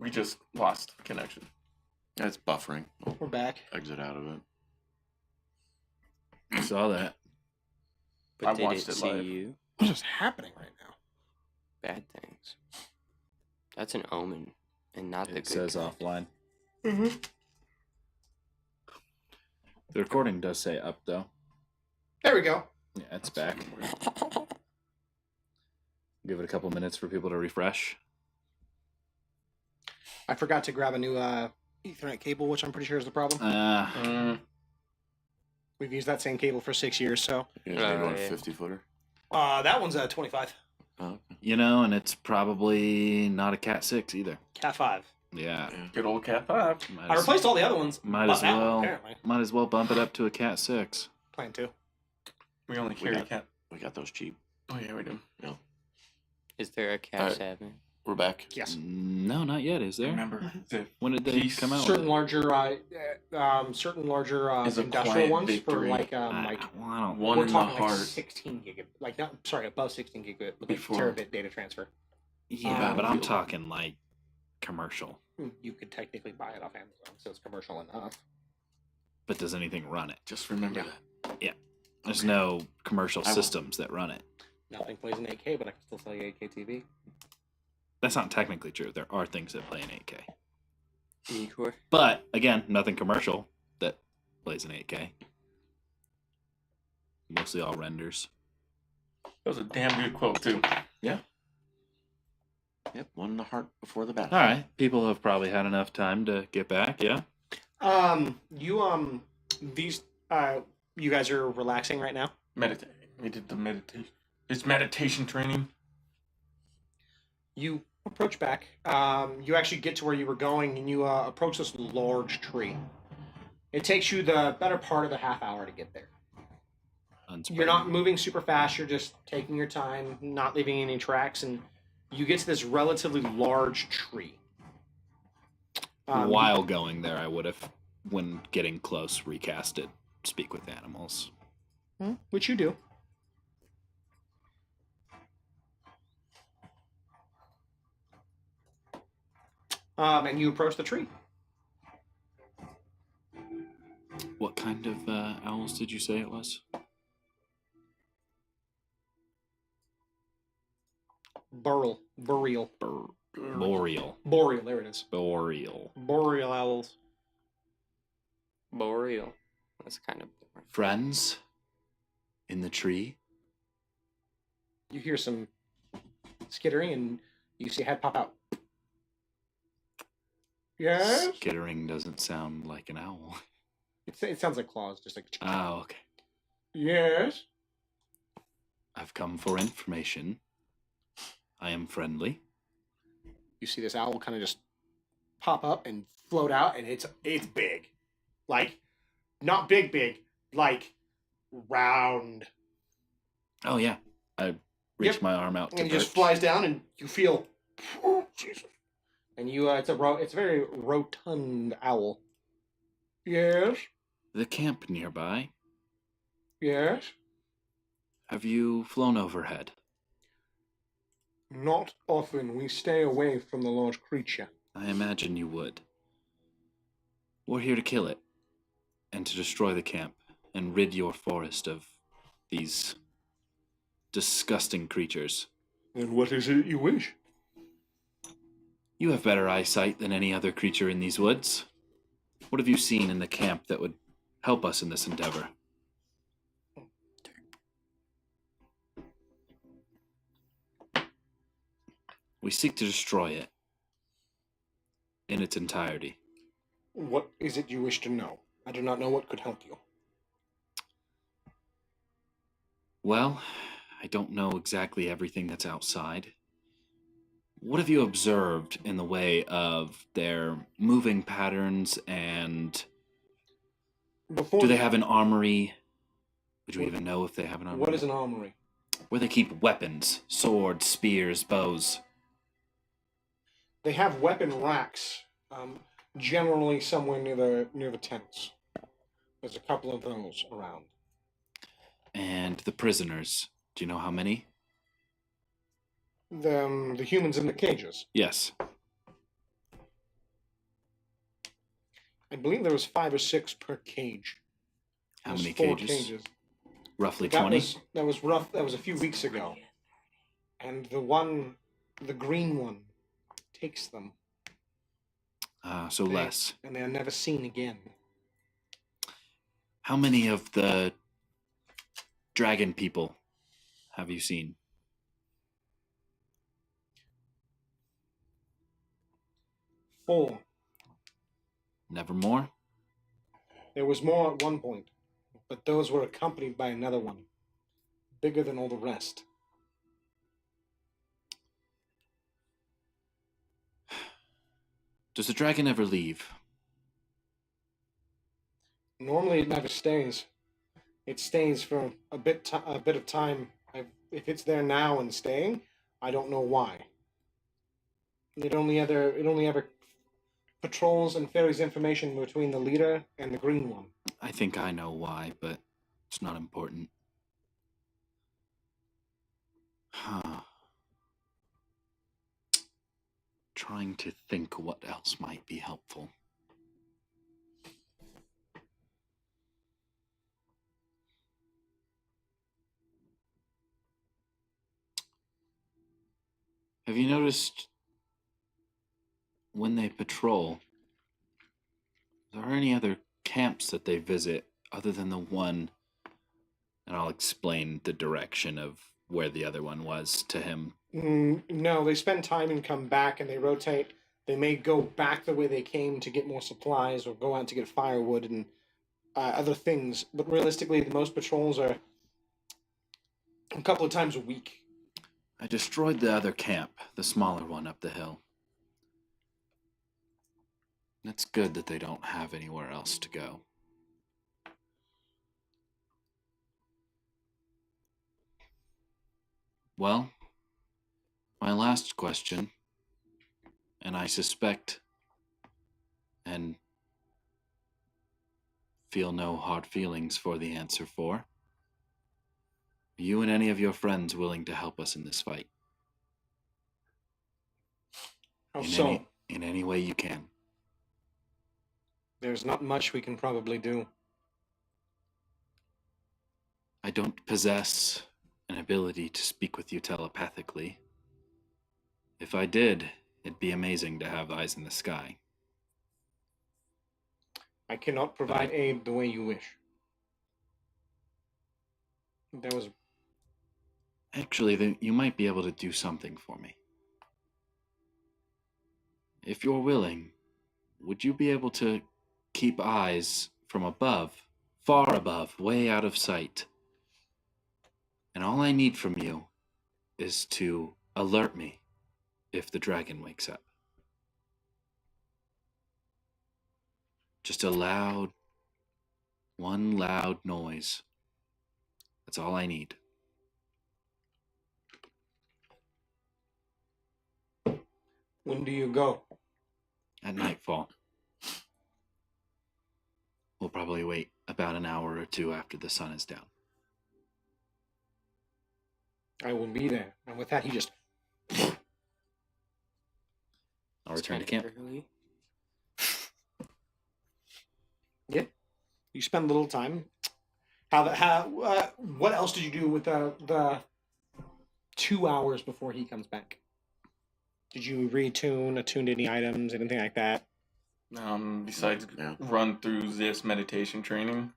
We just lost connection. It's buffering. We're back. Exit out of it. I saw that. But I did watched it it see live. you? What is happening right now? Bad things. That's an omen, and not the It good says kind. offline. Mm-hmm. The recording does say up, though. There we go. Yeah, it's back. Give it a couple minutes for people to refresh. I forgot to grab a new Ethernet cable, which I'm pretty sure is the problem. We've used that same cable for 6 years, so. You guys need one yeah. 50-footer? That one's 25. Oh, You know, and it's probably not a Cat 6 either. Cat 5. Yeah. Good old Cat 5. I replaced all the other ones. Might but as that one, well. apparently. Might as well bump it up to a Cat 6. Plan 2. We only carry Cat. We got those cheap. Oh, yeah, we do. Is there a Cat Alright. 7? We're back. Yes. No, not yet. Is there? Remember, the When did they Peace. come out? Certain with it? larger Is a industrial quiet ones victory. for like Well, I don't. one we're in the talking like heart. 16 gigabit, like not sorry, above 16 gigabit, but like Before. terabit data transfer. Yeah, but I'm Battlefield. talking like commercial. You could technically buy it off Amazon, so it's commercial enough. But does anything run it? Just remember Yeah. that. There's no commercial I will- systems that run it. Nothing plays in 8K, but I can still sell you 8K TV. That's not technically true. There are things that play in 8K. Ecore? But again, nothing commercial that plays in 8K. Mostly all renders. That was a damn good quote, too. Yep, one in the heart before the battle. All right, people have probably had enough time to get back. Yeah. You guys are relaxing right now. Meditate. We did the meditation. It's meditation training. You approach back. You actually get to where you were going, and you approach this large tree. It takes you the better part of a half hour to get there. You're not moving super fast. You're just taking your time, not leaving any tracks, and you get to this relatively large tree. While going there, I would have, when getting close, recast it. Speak with animals. Which you do. And you approach the tree. What kind of owls did you say it was? Boreal. Boreal. Boreal, there it is. Boreal. Boreal owls. Boreal. That's kind of boring. Friends? In the tree? You hear some skittering, and you see a head pop out. Yes? Skittering doesn't sound like an owl. It sounds like claws, just like... Oh, okay. Yes? I've come for information. I am friendly. You see this owl kind of just pop up and float out, and it's big. Like, not big, like round. Oh, yeah. I reach my arm out to And it just perch. flies down, and you feel... Oh, Jesus. And you, it's a very rotund owl. Yes? The camp nearby. Yes? Have you flown overhead? Not often. We stay away from the large creature. I imagine you would. We're here to kill it, and to destroy the camp, and rid your forest of these disgusting creatures. And what is it you wish? You have better eyesight than any other creature in these woods. What have you seen in the camp that would help us in this endeavor? We seek to destroy it in its entirety. What is it you wish to know? I do not know what could help you. Well, I don't know exactly everything that's outside. What have you observed in the way of their moving patterns, and do they have an armory? Would you even know if they have an armory? What is an armory? Where they keep weapons, swords, spears, bows. They have weapon racks, generally somewhere near the tents. There's a couple of those around. And the prisoners, do you know how many? The humans in the cages. Yes. I believe there was 5 or 6 per cage. How There's many 4 cages? Roughly That 20? was rough. That was a few weeks ago. And the green one, takes them. So less. And they're never seen again. How many of the dragon people have you seen? Four. Never more? There was more at one point, but those were accompanied by another one, bigger than all the rest. Does the dragon ever leave? Normally, it never stays. It stays for a bit of time. If it's there now and staying, I don't know why. It only ever patrols and ferries information between the leader and the green one. I think I know why, but it's not important. Huh. Trying to think what else might be helpful. Have you noticed when they patrol, are there any other camps that they visit other than the one? And I'll explain the direction of where the other one was to him. No, they spend time and come back, and they rotate. They may go back the way they came to get more supplies, or go out to get firewood and other things. But realistically, the most patrols are a couple of times a week. I destroyed the other camp, the smaller one up the hill. It's good that they don't have anywhere else to go. Well, my last question, and I suspect and feel no hard feelings for the answer for, are you and any of your friends willing to help us in this fight? How so? In any way you can. There's not much we can probably do. I don't possess an ability to speak with you telepathically. If I did, it'd be amazing to have eyes in the sky. I cannot provide aid the way you wish. Actually, you might be able to do something for me. If you're willing, would you be able to keep eyes from above, far above, way out of sight? And all I need from you is to alert me if the dragon wakes up. Just one loud noise. That's all I need. When do you go? At nightfall. We'll probably wait about an hour or two after the sun is down. I will be there. And with that, he just... I'll return to camp. Early. Yeah. You spend a little time. What else did you do with the 2 hours before he comes back? Did you attune any items, anything like that? Besides run through this meditation training.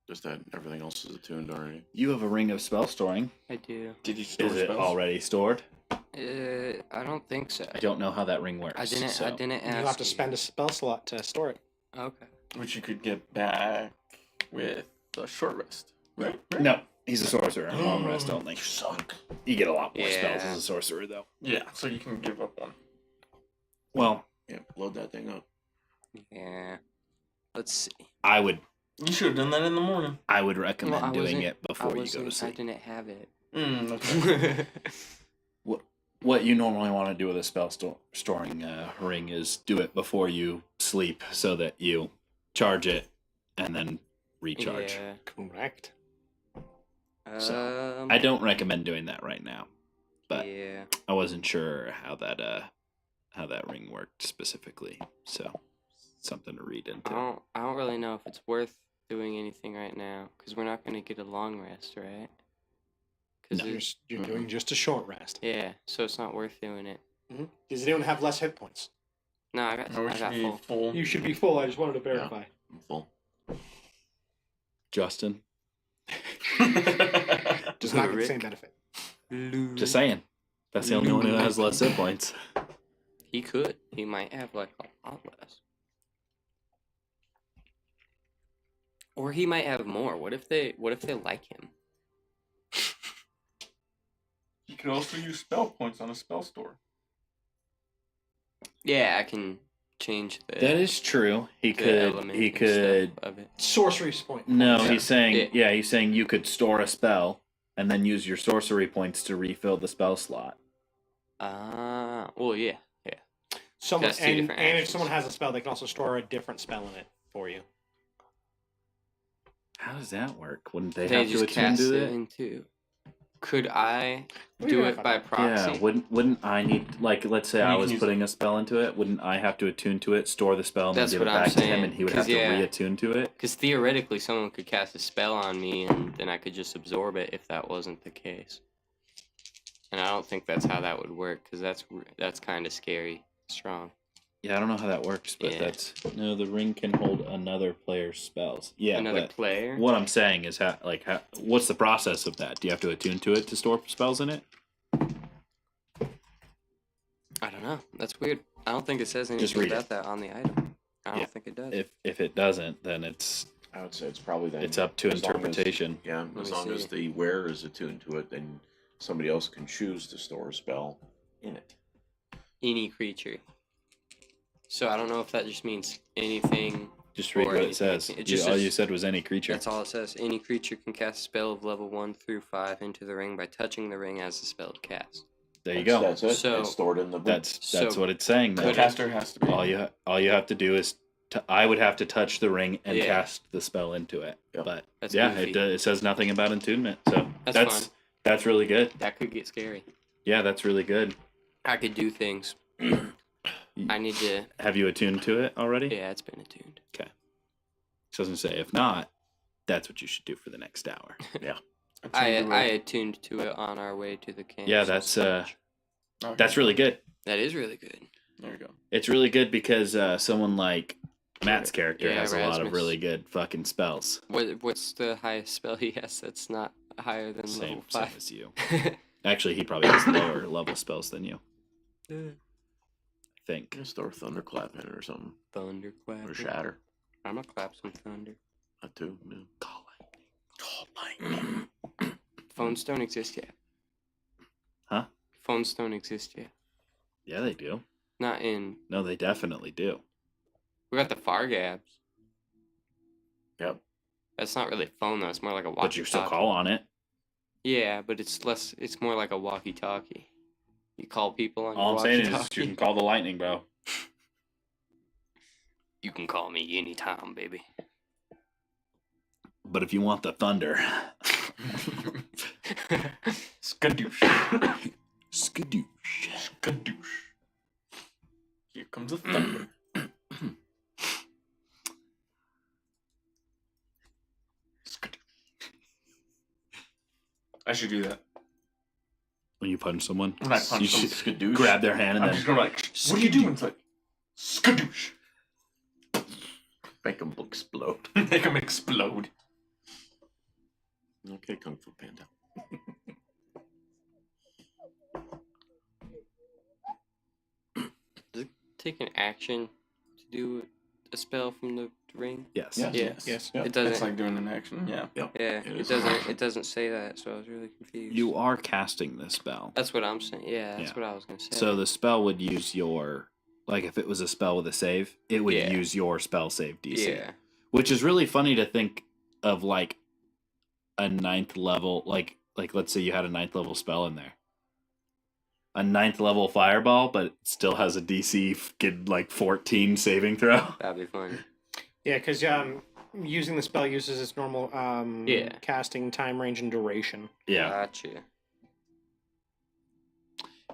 Just that everything else is attuned already. You have a ring of spell storing. I do. Did you store Is it spells? already stored? I don't think so. I don't know how that ring works. I didn't ask. You'll have to spend a spell slot to store it. Okay. Which you could get back with a short rest. Right? No, he's a sorcerer. Long rest only. You suck. You get a lot more spells Yeah. as a sorcerer, though. Yeah, so you can give up one. Well, Yeah, load that thing up. Yeah. Let's see. You should have done that in the morning. I would recommend I doing wasn't- it before you go to I sleep. didn't have it. Okay. What you normally want to do with a spell storing ring is do it before you sleep so that you charge it and then recharge. Yeah. Correct. So, I don't recommend doing that right now, but yeah. I wasn't sure how that ring worked specifically. So something to read I into. don't really know if it's worth doing anything right now because we're not going to get a long rest, right? No. You're doing just a short rest. Yeah, so it's not worth doing it. Does anyone have less hit points? No, I got full. full. You should be full. I just wanted to verify. I'm full. Justin, Does not get the Rick. same benefit. just saying. That's the only one who has less hit points. He could. He might have like a lot less. Or he might have more. What if they like him? You could also use spell points on a spell store. Yeah, I can change the That is true. He the could. element He and could. stuff of it. Sorcery point. No, Yeah. he's saying. Yeah. He's saying you could store a spell and then use your sorcery points to refill the spell slot. Well, yeah. Someone, That's two and different if actions. someone has a spell, they can also store a different spell in it for you. How does that work? Wouldn't they They have to just attune cast to it it? into. Could I We do can it by verify proxy? Yeah, wouldn't I need, like, let's say You I can was use putting a spell into it, wouldn't I have to attune to it, store the spell, and That's then give it what I'm back to him, saying, and he would 'cause, have to yeah. reattune to it? Because theoretically, someone could cast a spell on me, and then I could just absorb it if that wasn't the case. And I don't think that's how that would work, because that's kind of scary, strong. Yeah, I don't know how that works, but Yeah. that's... No, the ring can hold another player's spells. Yeah, Another but player. what I'm saying is, what's the process of that? Do you have to attune to it to store spells in it? I don't know. That's weird. I don't think it says Just anything read about that on the item. I don't Yeah. think it does. If it doesn't, then it's I would say it's probably then. up to as long as- interpretation. Yeah, Let as me long as see. the wearer is attuned to it, then somebody else can choose to store a spell in it. Any creature. So I don't know if that just means anything. Just read or what it anything. says. It just all says- you said was any creature. That's all it says. Any creature can cast a spell of level 1 through 5 into the ring by touching the ring as the spell is cast. There you go. That's it. So- it's stored in the book. That's So, what it's saying. The Though. caster has to be. All you have to do is I would have to touch the ring and Yeah. cast the spell into it. Yep. But That's yeah, goofy. it says nothing about attunement. So That's fine. that's really good. That could get scary. Yeah, that's really good. I could do things. I need to. Have you attuned to it already? Yeah, it's been attuned. Okay. So I was gonna say, if not, that's what you should do for the next hour. I attuned to it on our way to the camp. Yeah, that's Okay. really good. That is really good. There you go. It's really good because someone like Matt's character Yeah, has a lot of Rasmus. really good fucking spells. What's the highest spell he has that's not higher than Same level 5? as you. Actually, he probably has lower level spells than you. I think. Yeah, store thunderclap in it or something, Thunderclap. or shatter. I'm gonna clap some thunder. That too. Yeah. Call lightning. Phones don't exist yet. Huh? Phones don't exist yet. Yeah, they do. Not in. No, they definitely do. We got the Fargabs. Yep. That's not really a phone though. It's more like a walkie-talkie. But you still call on it. Yeah, but it's less. It's more like a walkie-talkie. You call people on All I'm your saying is walkie-talkie. you can call the lightning, bro. You can call me anytime, baby. But if you want the thunder, Skadoosh. skadoosh. Skadoosh. Here comes the thunder. Skadoosh. I should do that. When you punch someone, When I punch you them, should Skadoosh. grab their hand and I'm then just gonna like, what are you doing? It's like, skadoosh. Make them explode. Make them explode. Okay, Kung Fu Panda. Does it take an action to do a spell from the ring? yes. Yeah. Yeah. Yes. Yep. It doesn't. It's like doing an action. Yeah. Yeah, It it is. doesn't. It doesn't say that, so I was really confused. You are casting the spell. That's what I'm saying. Yeah, that's Yeah. what I was gonna say. So the spell would use your, like if it was a spell with a save, it would Yeah. use your spell save DC. yeah, Which is really funny to think of like a 9th level, like let's say you had a 9th level spell in there. A 9th level fireball, but it still has a DC like 14 saving throw. that'd be fun. Yeah, because using the spell uses its normal Yeah. casting time range and duration. Yeah. Gotcha.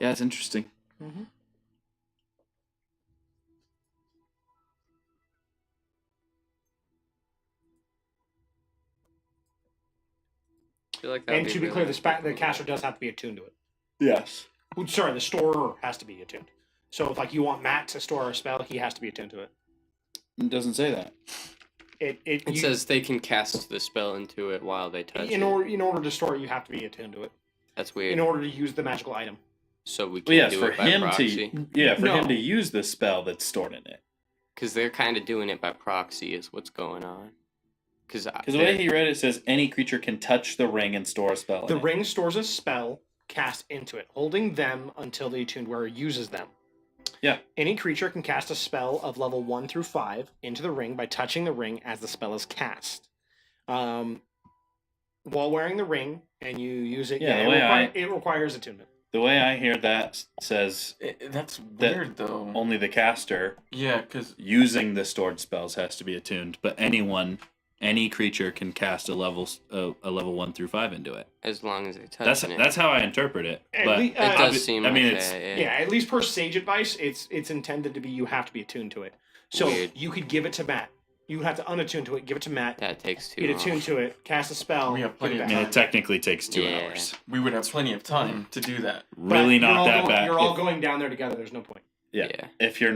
Yeah, it's interesting. Mm-hmm. feel like that And would to be really clear, the caster does have to be attuned to it. Yes. Sorry, the storer has to be attuned. So if like you want Matt to store a spell, he has to be attuned to it. It doesn't say that. It says they can cast the spell into it while they touch in it. order to store it, you have to be attuned to it. That's weird. In order to use the magical item. So we Well, can yes, do for it by him proxy. for No. him to use the spell that's stored in it. Because they're kind of doing it by proxy is what's going on. Because Because the way he read it says any creature can touch the ring and store a spell The in it. ring stores a spell cast into it, holding them until the attuned wearer uses them. Yeah. Any creature can cast a spell of level 1 through 5 into the ring by touching the ring as the spell is cast. While wearing the ring and you use it, it requires attunement. The way I hear that says That's that weird, though. only the caster Yeah, because using the stored spells has to be attuned, but any creature can cast a level 1 through 5 into it. as long as they touch it. That's how I interpret it. But It does seem like it's that, Yeah, at least per sage advice, it's intended to be you have to be attuned to it. So Weird. you could give it to Matt. You would have to unattune to it, give it to Matt, That takes too get long. attuned to it, cast a spell, We have give plenty it of back. I mean, it technically takes 2 Yeah. hours. we would have plenty of time to do that. But Really you're not all that going- bad. You're all going down there together. There's no point. Yeah. Yeah. If you're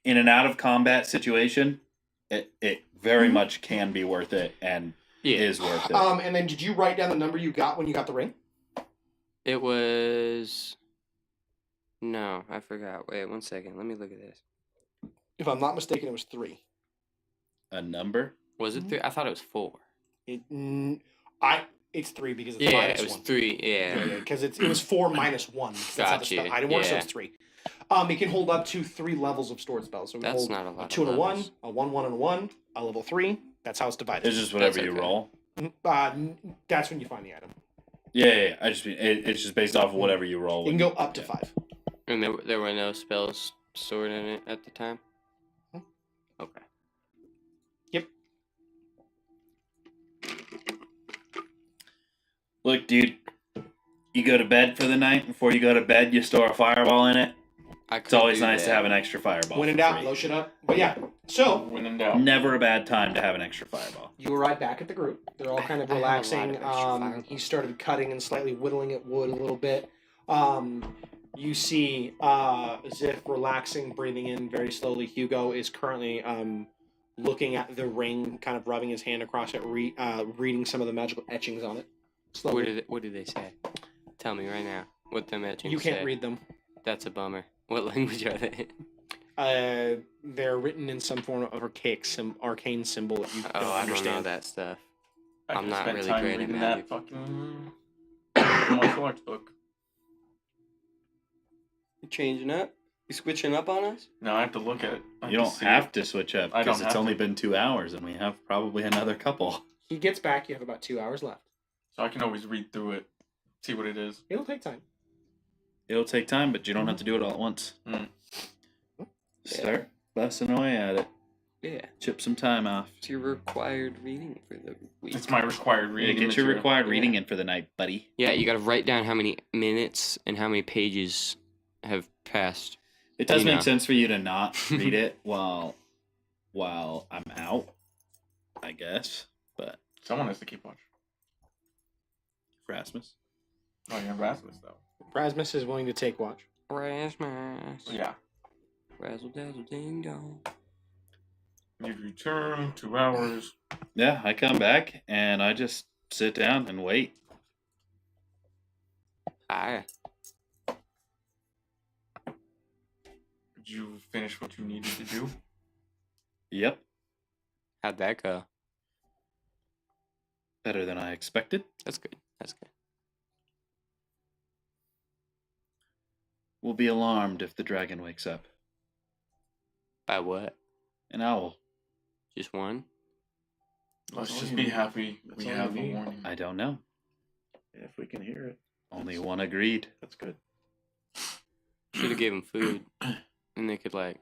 in an out of combat situation, it very much can be worth it and Yeah. is worth it. And then did you write down the number you got when you got the ring? It was. No, I forgot. Wait 1 second. Let me look at this. If I'm not mistaken, it was 3. A number? Was it 3? I thought it was 4. It's 3 because it's Yeah, minus it was 1. 3. Yeah. Because it was 4 minus 1. That's how the Gotcha, spell item works, so yeah. it's 3. It can hold up to 3 levels of stored spells. So we That's hold not a lot a of 2 and a 1, levels. a 1, 1, and a 1, a level 3. That's how it's divided. It's just whatever That's you okay. roll. That's when you find the item. Yeah. I just mean it's just based off of whatever you roll. You can go up to 5. And there were no spells stored in it at the time? Hmm. Okay. Look, dude, you go to bed for the night. Before you go to bed, you store a fireball in it. It's always nice to have an extra fireball. When in for doubt, free. blow shit up. But yeah, so When in doubt. Never a bad time to have an extra fireball. you arrive back at the group. They're all kind of I have a lot relaxing. of extra fireballs. He started cutting and slightly whittling at wood a little bit. You see Ziff relaxing, breathing in very slowly. Hugo is currently looking at the ring, kind of rubbing his hand across it, reading some of the magical etchings on it. Slowly. What did they say? Tell me right now. What them etchings You can't say. read them. That's a bummer. What language are they in? They're written in some form of arcane symbol that you Oh, don't I don't know understand. that stuff. I I'm could not spend really time great at reading magic. that fucking martial arts book. You changing up? You switching up on us? No, I have to look at it. I You don't see have it. to switch up I don't because it's have only to. been 2 hours and we have probably another couple. He gets back. You have about 2 hours left. So I can always read through it, see what it is. It'll take time. It'll take time, but you don't have to do it all at once. Mm. Start busting away at it. Yeah. Chip some time off. It's your required reading for the week. It's my required Yeah, reading. get your material. required Yeah. reading in for the night, buddy. Yeah, you gotta write down how many minutes and how many pages have passed. It does You make know. sense for you to not read it while I'm out, I guess. But Someone has to keep watch. Rasmus, Oh, you have Rasmus, though. Rasmus is willing to take watch. Rasmus. Yeah. Razzle dazzle ding dong. You return 2 hours. yeah, I come back and I just sit down and wait. Hi. Did you finish what you needed to do? Yep, How'd that go? better than I expected. That's good. That's good. We'll be alarmed if the dragon wakes up. By what? An owl. Just one? Let's all just you be need. happy That's we all have you a need. warning. I don't know. If we can hear it, Only one agreed. that's good. Should have gave him food. And they could, like,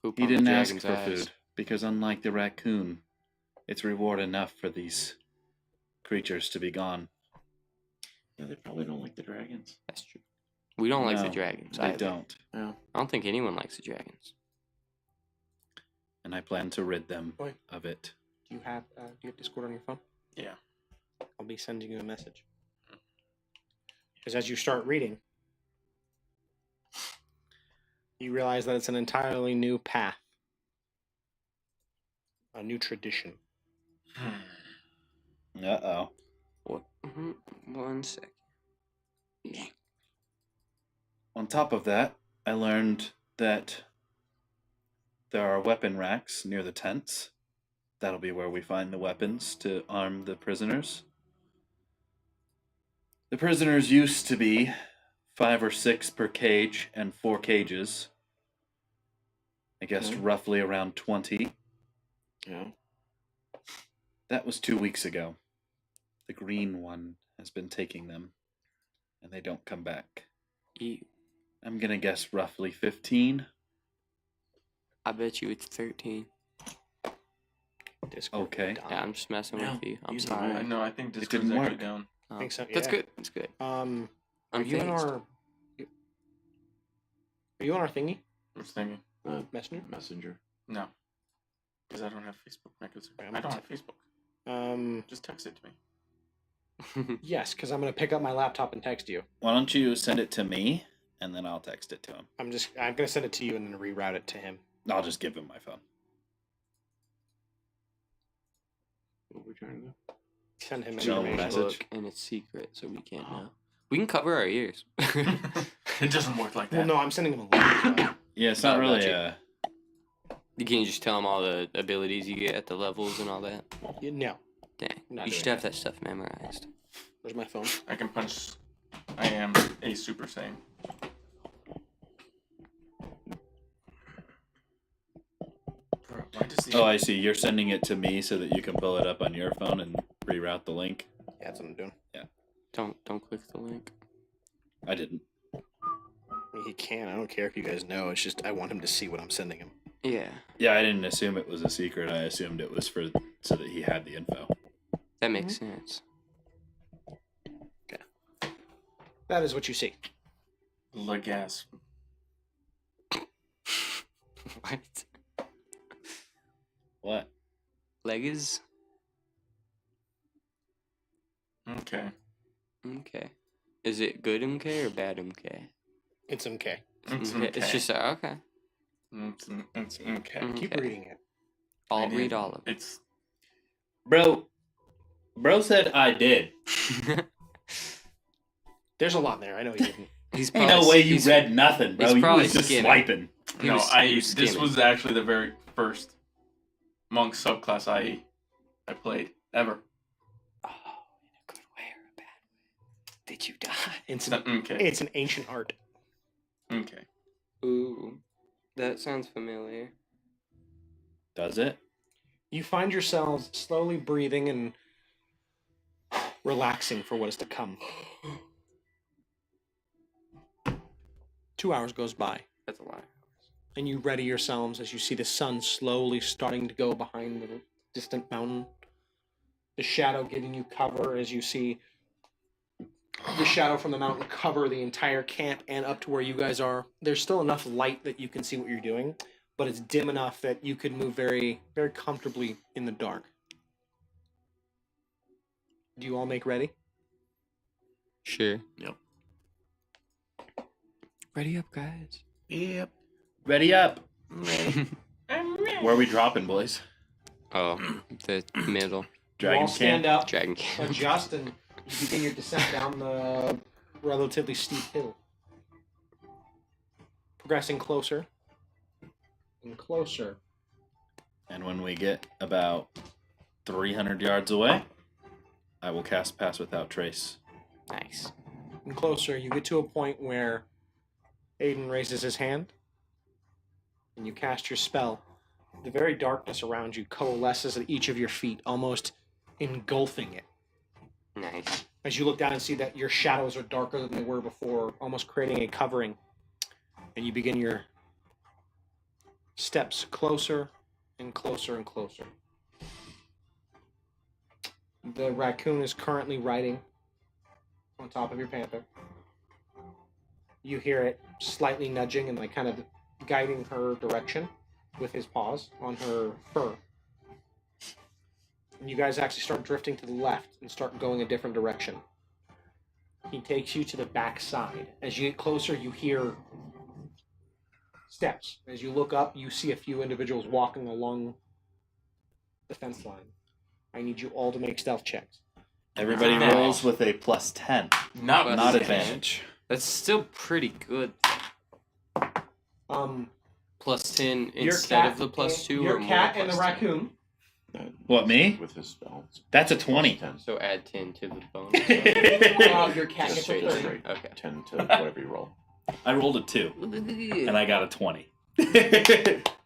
poop He on the didn't ask dragon's for eyes. food because, unlike the raccoon, it's reward enough for these creatures to be gone. Yeah, they probably don't like the dragons. That's true. We don't like the No, dragons. They either. don't, Yeah. I don't think anyone likes the dragons. and I plan to rid them Wait. of it. Do you have Discord on your phone? Yeah. I'll be sending you a message. Because as you start reading, you realize that it's an entirely new path. A new tradition. Uh-oh. What? 1 second. On top of that, I learned that there are weapon racks near the tents. That'll be where we find the weapons to arm the prisoners. The prisoners used to be 5 or 6 per cage and 4 cages. I guess roughly around 20. Yeah. That was 2 weeks ago. The green one has been taking them, and they don't come back. Ew. I'm gonna guess roughly 15. I bet you it's 13. Discord Okay. down. Yeah, I'm just messing with you. I'm either sorry. way. No, I think It Discord's didn't actually work. down. Oh, I think so, That's yeah. good. That's good. Are I'm you in phased. our... Are you on our thingy? I was thinking, Messenger? Messenger. no. Because I don't have Facebook. I'm I don't have Facebook. Just text it to me. Yes, because I'm going to pick up my laptop and text you. Why don't you send it to me, and then I'll text it to him. I'm going to send it to you and then reroute it to him. I'll just give him my phone. What are we trying to do? Send him Show him a information. message. And it's secret, so we can't know. We can cover our ears. It doesn't work like that. Well, no, I'm sending him a link. as well. Yeah, it's not Oh, really gotcha. You can't just tell them all the abilities you get at the levels and all that. No. Dang. Not You doing should have that stuff memorized. Where's my phone? I can punch. I am a Super Saiyan. Bro, why does the Oh, I see. You're sending it to me so that you can pull it up on your phone and reroute the link. Yeah, that's what I'm doing. Don't click the link. I didn't. I mean, he can. I don't care if you guys know. It's just I want him to see what I'm sending him. Yeah. Yeah, I didn't assume it was a secret. I assumed it was so that he had the info. That makes sense. That is what you see. Legasp. What? What? Legs? Okay. Okay. Is it good MK or bad MK? It's MK. It's Okay, It's okay. just okay. It's okay. Keep Okay. reading it. I'll read all of It's Bro said I did. it. There's a lot there. I know you didn't. He's Ain't no way you he's- read nothing, bro. he's You probably was just skimming. swiping. He no. was- I he was this skimming. was actually the very first monk subclass I played ever. Oh, in a good way or a bad way? Did you die? It's It's an, not okay. it's an ancient art. Okay. Ooh, that sounds familiar. Does it? You find yourselves slowly breathing and relaxing for what is to come. 2 hours goes by, That's a lie. and you ready yourselves as you see the sun slowly starting to go behind the distant mountain. The shadow giving you cover as you see the shadow from the mountain cover the entire camp and up to where you guys are. There's still enough light that you can see what you're doing, but it's dim enough that you can move very, very comfortably in the dark. Do you all make ready? Sure. Yep. Ready up, guys. Yep. Ready up. Ready. Where are we dropping, boys? Oh, the middle. You all Dragon stand camp. up, Dragon camp. adjust, and you begin your descent down the relatively steep hill. Progressing closer and closer. And when we get about 300 yards away, I will cast Pass Without Trace. Nice. And closer, you get to a point where Aiden raises his hand, and you cast your spell. The very darkness around you coalesces at each of your feet, almost engulfing it. Nice. As you look down and see that your shadows are darker than they were before, almost creating a covering. And you begin your steps closer and closer and closer. The raccoon is currently riding on top of your panther. You hear it slightly nudging and like kind of guiding her direction with his paws on her fur. and you guys actually start drifting to the left and start going a different direction. He takes you to the back side. As you get closer, you hear steps. As you look up, you see a few individuals walking along the fence line. I need you all to make stealth checks. Everybody Advantage. rolls with a plus 10. Not Not advantage. advantage. That's still pretty good. Plus 10 Your instead cat of the plus 2 your or more cat and the plus 10? raccoon. What, me? With his spells. That's a 20. 10. So add 10 to the bonus. Your cat Just gets a straight, 30. straight. Okay. 10 to whatever you roll. I rolled a 2, and I got a 20.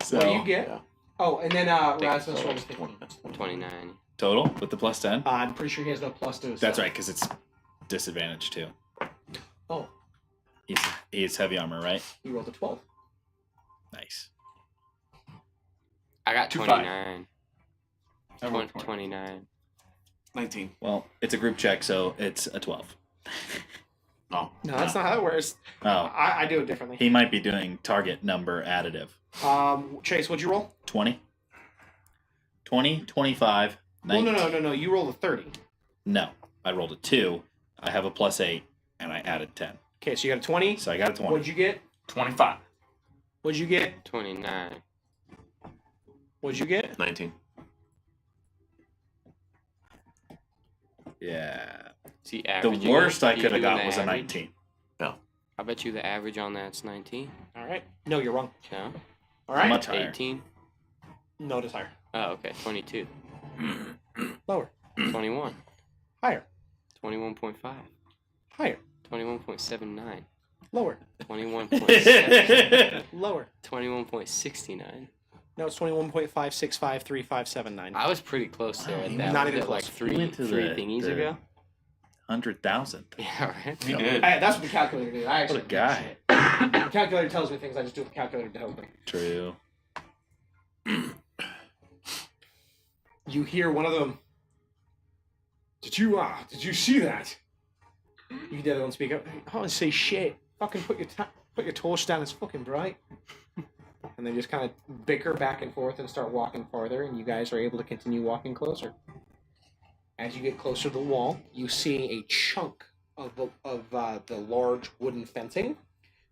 So, What do you get? Yeah. Oh, and then Rasmus So rolls that's 15. 20. That's 20. 29. total with the plus 10? I'm pretty sure he has no plus to his That's stuff. right, because it's disadvantage too. Oh, He's heavy armor, right? he rolled a 12. Nice. I got 2-5. 29. I rolled 20. 29. 19. Well, it's a group check, so it's a 12. No. No, that's not how it works. Oh, I do it differently. he might be doing target number additive. Chase, what'd you roll? 20? 20, 25, Well, 19. no. You rolled a 30. No, I rolled a 2. I have a plus 8, and I added 10. Okay, so you got a 20. So I got a 20. What'd you get? 25. What'd you get? 29. What'd you get? 19. Yeah. See, The averaging worst it, I you could have doing got the was a average? 19. I bet you the average on that's 19. All right. No, you're wrong. No? All right. Much higher. 18? No, it's higher. Oh, okay. 22. Lower. 21. Higher. 21.5. Higher. 21.79. Lower. 21.7. Lower. 21.69. No, it's 21.5653579. I was pretty close there Wow, at you that. not Was even it like close. You three went to the- thingies the- ago? 100,000. Yeah, right. We did. That's what the calculator did. I actually What a guy. shit. The calculator tells me things. I just do what the calculator tells me. True. You hear one of them. Did you see that? You hear the other one speak up. I don't say shit. Fucking put your torch down. It's fucking bright. And they just kind of bicker back and forth and start walking farther, and you guys are able to continue walking closer. As you get closer to the wall, you see a chunk of the large wooden fencing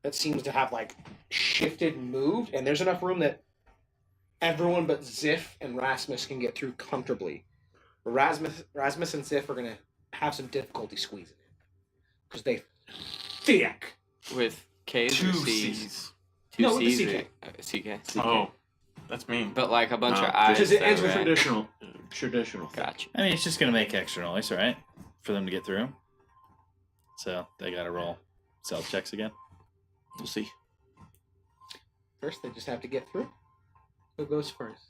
that seems to have like shifted and moved, and there's enough room that everyone but Ziff and Rasmus can get through comfortably. Rasmus and Ziff are gonna have some difficulty squeezing in because they thick. With K's Two or C's? C's. Two No, with the C's CK. or CK? Oh, that's mean. But like a bunch No, of I's. because it though, ends with right? Traditional. Gotcha. I mean, it's just going to make extra noise, right? For them to get through. So they got to roll stealth checks again. We'll see. First, they just have to get through. Who goes first?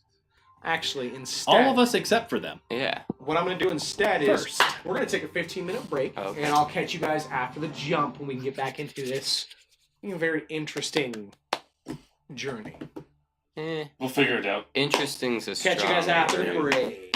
Actually, instead, All of us except for them. Yeah. what I'm going to do instead is First. we're going to take a 15-minute break, Okay. and I'll catch you guys after the jump when we can get back into this very interesting journey. We'll figure it out. Interesting's a strong Catch you guys after the word. break.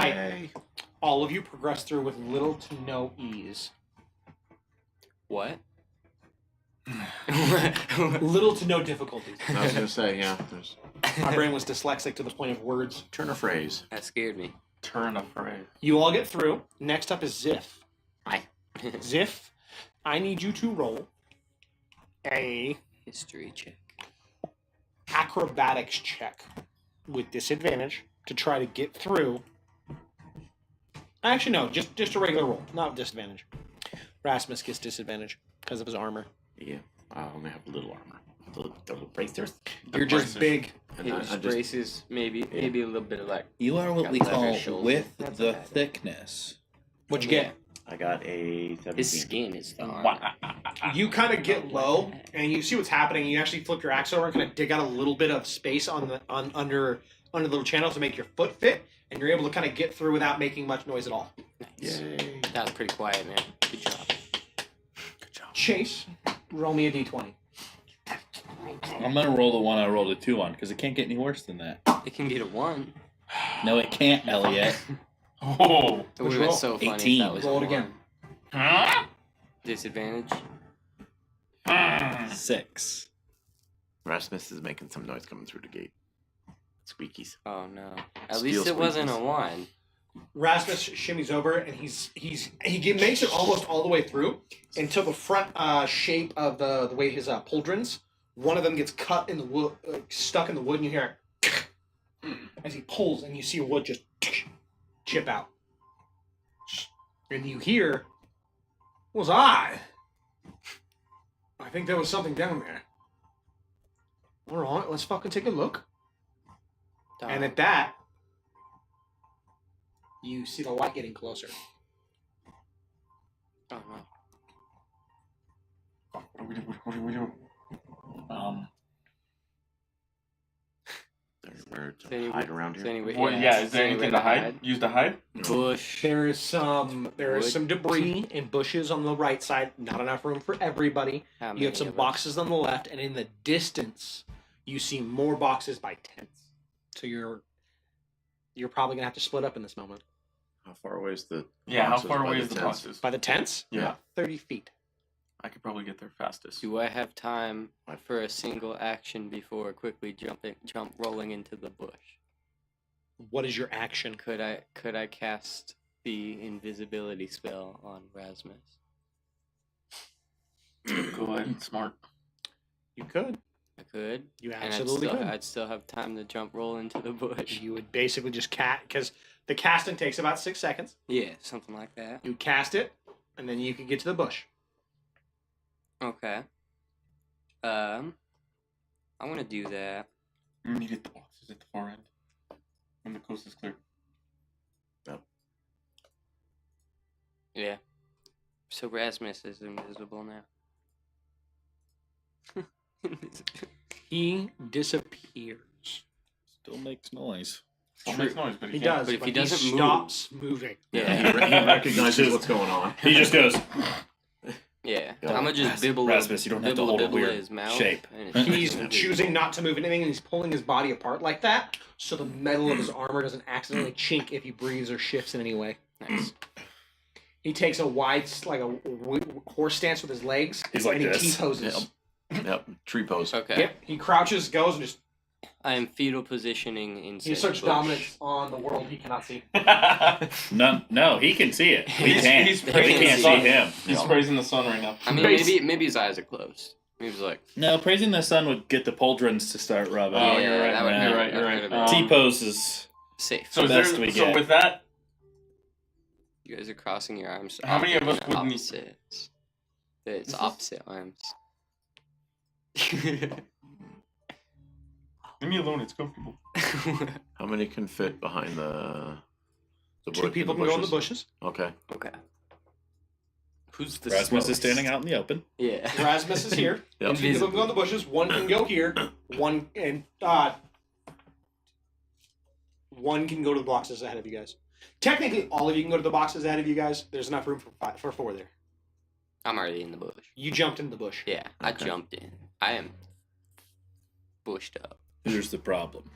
Yay! All of you progress through with little to no ease. What? Little to no difficulties. I was gonna say, yeah. There's My brain was dyslexic to the point of words. turn a phrase. That scared me. Turn a phrase. You all get through. Next up is Ziff. Hi. Ziff, I need you to roll a History check. acrobatics check with disadvantage to try to get through. Actually, no, just a regular roll, not with disadvantage. Rasmus gets disadvantage because of his armor. Yeah, I only have a little armor. The little bracers. You're just big. And His I just, braces, maybe a little bit of like. You are what Got we leather call shoulder. with That's the not bad. thickness. What'd you get? I got a 17. His skin is the armor. You kind of get low, and you see what's happening. You actually flip your axe over and kind of dig out a little bit of space under the little channel to make your foot fit, and you're able to kind of get through without making much noise at all. Yay. That was pretty quiet, man. Good job. Chase, roll me a d20. I'm gonna roll the one I rolled a 2 on because it can't get any worse than that. It can get a 1. No, it can't, Elliot. Oh. It would have roll? been so funny 18. if that was Roll it a again. 1. Disadvantage. 6. Rasmus is making some noise coming through the gate. Squeakies. Oh no. At Steel least it wasn't a squeakies. 1. Rasmus shimmies over, and he makes it almost all the way through until the front shape of the way his pauldrons. One of them gets cut in the wood, stuck in the wood, and you hear it as he pulls, and you see a wood just chip out. And you hear, "Was I think there was something down there." All right, let's fucking take a look. And at that, you see the light getting closer. Oh no. What do we do? There's where to Is any- hide around is here. any way- Well, yeah, is there any anything way to hide? Use to hide? Bush. There is some Wood. debris and bushes on the right side. Not enough room for everybody. How You many have some of us? boxes on the left, and in the distance, you see more boxes by tents. So you're probably gonna have to split up in this moment. How far away is the Yeah, how boxes far by away is the tents? boxes? By the tents, Yeah. about 30 feet. I could probably get there fastest. Do I have time for a single action before quickly rolling into the bush? What is your action? Could I cast the invisibility spell on Rasmus? Good, smart. You could. I could. You And absolutely could. I'd still have time to jump roll into the bush. You would basically just because the casting takes about 6 seconds. Yeah, something like that. You cast it, and then you can get to the bush. Okay. I'm gonna do that. You need to get the boxes at the far end. When the coast is clear. Yeah. So Rasmus is invisible now. He disappears. Still makes noise. Still makes noise, but He can't. does, But if but he doesn't he move- stops moving. Yeah. He recognizes what's going on. He just goes, Yeah. Yeah. I'm gonna just bibble Rasmus, you don't have to hold a bibble weird his mouth. shape. and He's choosing not to move anything, and he's pulling his body apart like that, so the metal of his armor doesn't accidentally chink if he breathes or shifts in any way. Nice. He takes a wide, horse stance with his legs, He's like and he this. T-poses. Yep. Tree pose. Okay. Yep, he crouches, goes, and just I am fetal positioning in he said asserts bush. dominance on the world he cannot see. No, he can see it. We He's- can't. he's We praising can't the see sun. him. He's praising the sun right now. I mean, Praise- maybe his eyes are closed. Maybe he's like, No, praising the sun would get the pauldrons to start rubbing. Oh, you're right. that would You're hurt. right, That you're would right. hurt. T-pose is Safe. So, is Best there, we so get. with that, You guys are crossing your arms. How many of us in would need- opposites? It's This is- opposite arms. leave me alone. It's comfortable. How many can fit behind the Two people can go in the bushes. Okay. Okay. Who's the Rasmus slowest? is standing out in the open. Yeah. Rasmus is here. Yep. Two people can go in the bushes. One can go here. One can go to the boxes ahead of you guys. Technically, all of you can go to the boxes ahead of you guys. There's enough room for 4 there. I'm already in the bush. You jumped in the bush. Yeah, I Okay. jumped in. I am bushed up. Here's the problem.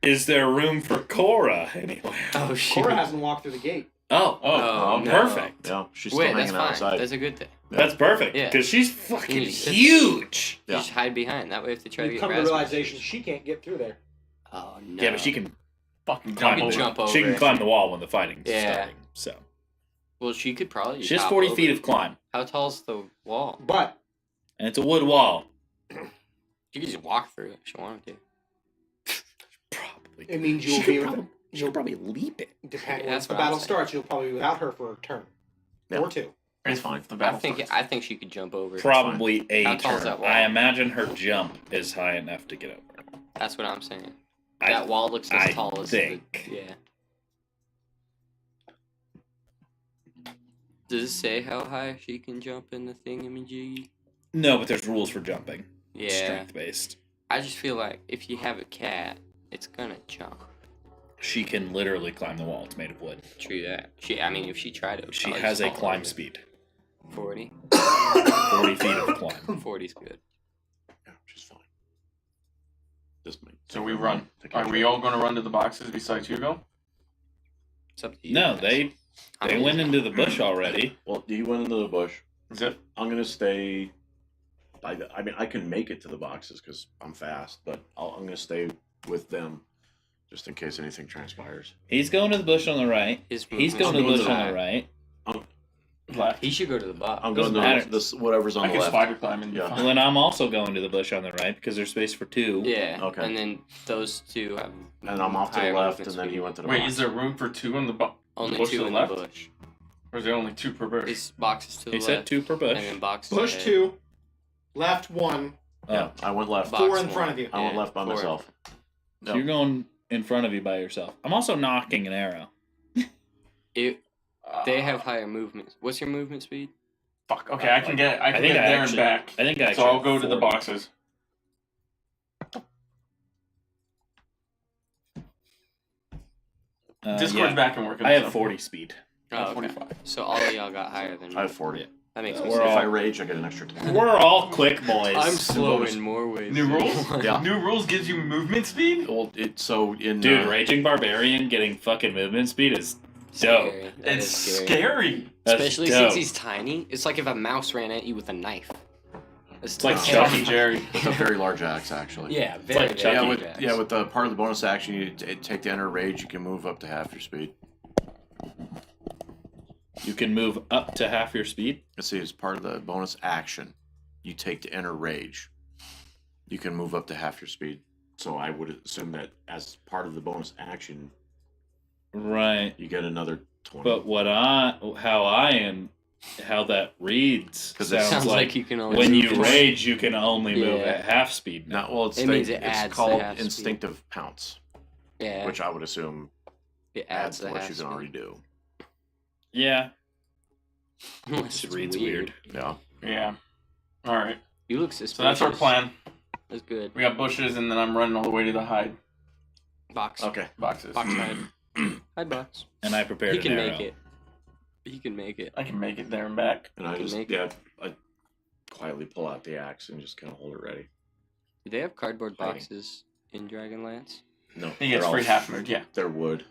Is there room for Cora anywhere? Oh shit. Cora hasn't walked through the gate. Oh, no. Perfect. Yeah, she's still Wait, that's hanging fine. outside. That's a good thing. That's perfect. Yeah. Because she's fucking You just sit- huge. You Yeah. just hide behind. That way, if they try to You get come to the Rasmus- realization she can't get through there. Oh no. Yeah, but she can Fucking climb, jump the- over. jump over. She can climb the wall when the fighting's Yeah. starting. So Well, she could probably. she has hop 40 over. feet of climb, How tall's the wall? But and it's a wood wall. She could just walk through it if she wanted to. Probably. it means She you'll could be with probably, she could probably leap it. depend, Yeah, once that's the what I'm battle saying. starts, you'll probably be without her for a turn. Yeah. Or two. It's fine. The I battle think starts. I think she could jump over. Probably a How tall is turn. that wall? I imagine her jump is high enough to get over. That's what I'm saying. I- That wall looks as I tall as think. yeah. Does it say how high she can jump in the thingamajiggy? No, but there's rules for jumping. Yeah. Strength based. I just feel like if you have a cat, it's gonna jump. She can literally climb the wall. It's made of wood. True that. I mean, if she tried it, would She probably has just a fall climb over. speed. 40. 40 feet of climb. 40's good. Yeah, she's fine. Just make, So we run. take Are a we trip. all going to run to the boxes besides Hugo? It's up to you. No, guys. they went into the bush already. Well, he went into the bush. Is it? I'm gonna stay. I mean, I can make it to the boxes because I'm fast, but I'm gonna stay with them just in case anything transpires. He's going to the bush on the right. His He's movement's going to the going bush to on the right. Left. He should go to the box. I'm Doesn't going matter. to this whatever's on I the can left. spider climb and Yeah. Well, then I'm also going to the bush on the right because there's space for two. Yeah. Okay. And then those two have. And I'm off to the higher left, movement and then he speed. went to the Wait, box. is there room for two in the Only bush two to the in left? the bush. Or is there only two per bush? It's boxes to the He left. said two per bush. And then boxes Bush ahead. 2, left 1, Yeah, I went left. Box 4 in one. front of you. I went Yeah, left by 4. myself. So you're going in front of you by yourself. I'm also knocking an arrow. They have higher movement. What's your movement speed? Fuck. Okay, I can get think there I and back. I think I So I'll actually go have to the 40. boxes. Discord's yeah. back and working. I have so. 40 speed. I have Oh, okay. 45. So all of y'all got higher than me. I have 40. That makes We're me If sense. all- I rage, I get an extra 10. We're all quick boys. I'm slow bonus. in more ways. New than rules? one. Yeah. New rules gives you movement speed? Well, so in Dude, Raging Barbarian getting fucking movement speed is dope. Scary. That It's is scary. That's Especially dope. since he's tiny. It's like if a mouse ran at you with a knife. It's like tough. Chucky. Jerry. with a very large axe, actually. Yeah, like very, Chucky. very Yeah, with large yeah, axe. with the part of the bonus action, you take the enter rage. You can move up to half your speed. You can move up to half your speed. Let's see, as part of the bonus action, you take the enter rage. You can move up to half your speed. So I would assume that as part of the bonus action, Right. you get another 20. But how that reads 'Cause it Sounds like like you can only when move you in- rage, you can only move Yeah. at half speed now. Not, well, it's It means it adds the it's called half speed. instinctive pounce, Yeah, which I would assume it adds adds to the what half you can speed. already do. Yeah. Unless It it's reads weird. Yeah. Yeah. Alright. You look suspicious. So that's our plan. That's good. We got bushes and then I'm running all the way to the hide Box. Okay. boxes. Box hide. Hi, box. And I prepared He an can arrow. make it. He can make it. I can make it there and back. And I Can just make I quietly pull out the axe and just kind of hold it ready. Do they have cardboard Hiding. boxes in Dragonlance? No, He gets they're all- free half mood, yeah. They're wood.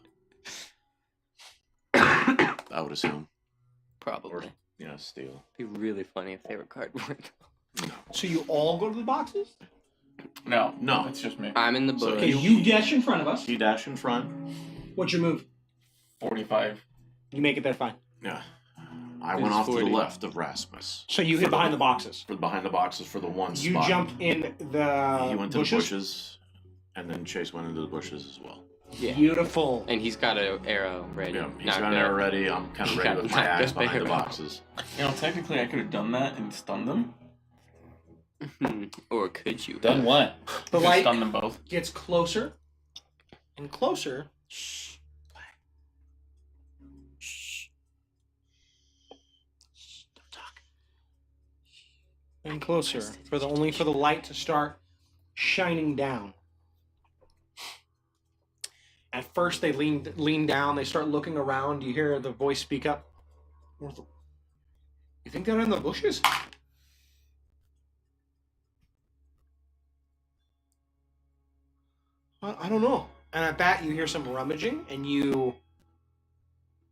I would assume. Probably. Yeah, steel. It'd be really funny if they were cardboard. So you all go to the boxes? No. No. It's just me. I'm in the So bush. Okay, you dash in front of us. He dash in front. What's your move? 45. You make it there fine. Yeah. I It's went off to 40. the left of Rasmus. So you For hit the- behind the boxes. For behind the boxes for the one You spot. jump in the He went to bushes. the bushes, and then Chase went into the bushes as well. Yeah. Beautiful. And he's got an arrow ready. Yeah, he's Knocked got an up. arrow ready. I'm kind of He ready got with my knocked axe up behind the arrow. boxes. You know, technically I could have done that and stunned them. Or could you? Done what? The Could light stun them both. gets closer and closer. And closer for the light to start shining down. At first, they lean down. They start looking around. You hear the voice speak up. You think they're in the bushes? I don't know. And at that, you hear some rummaging, and you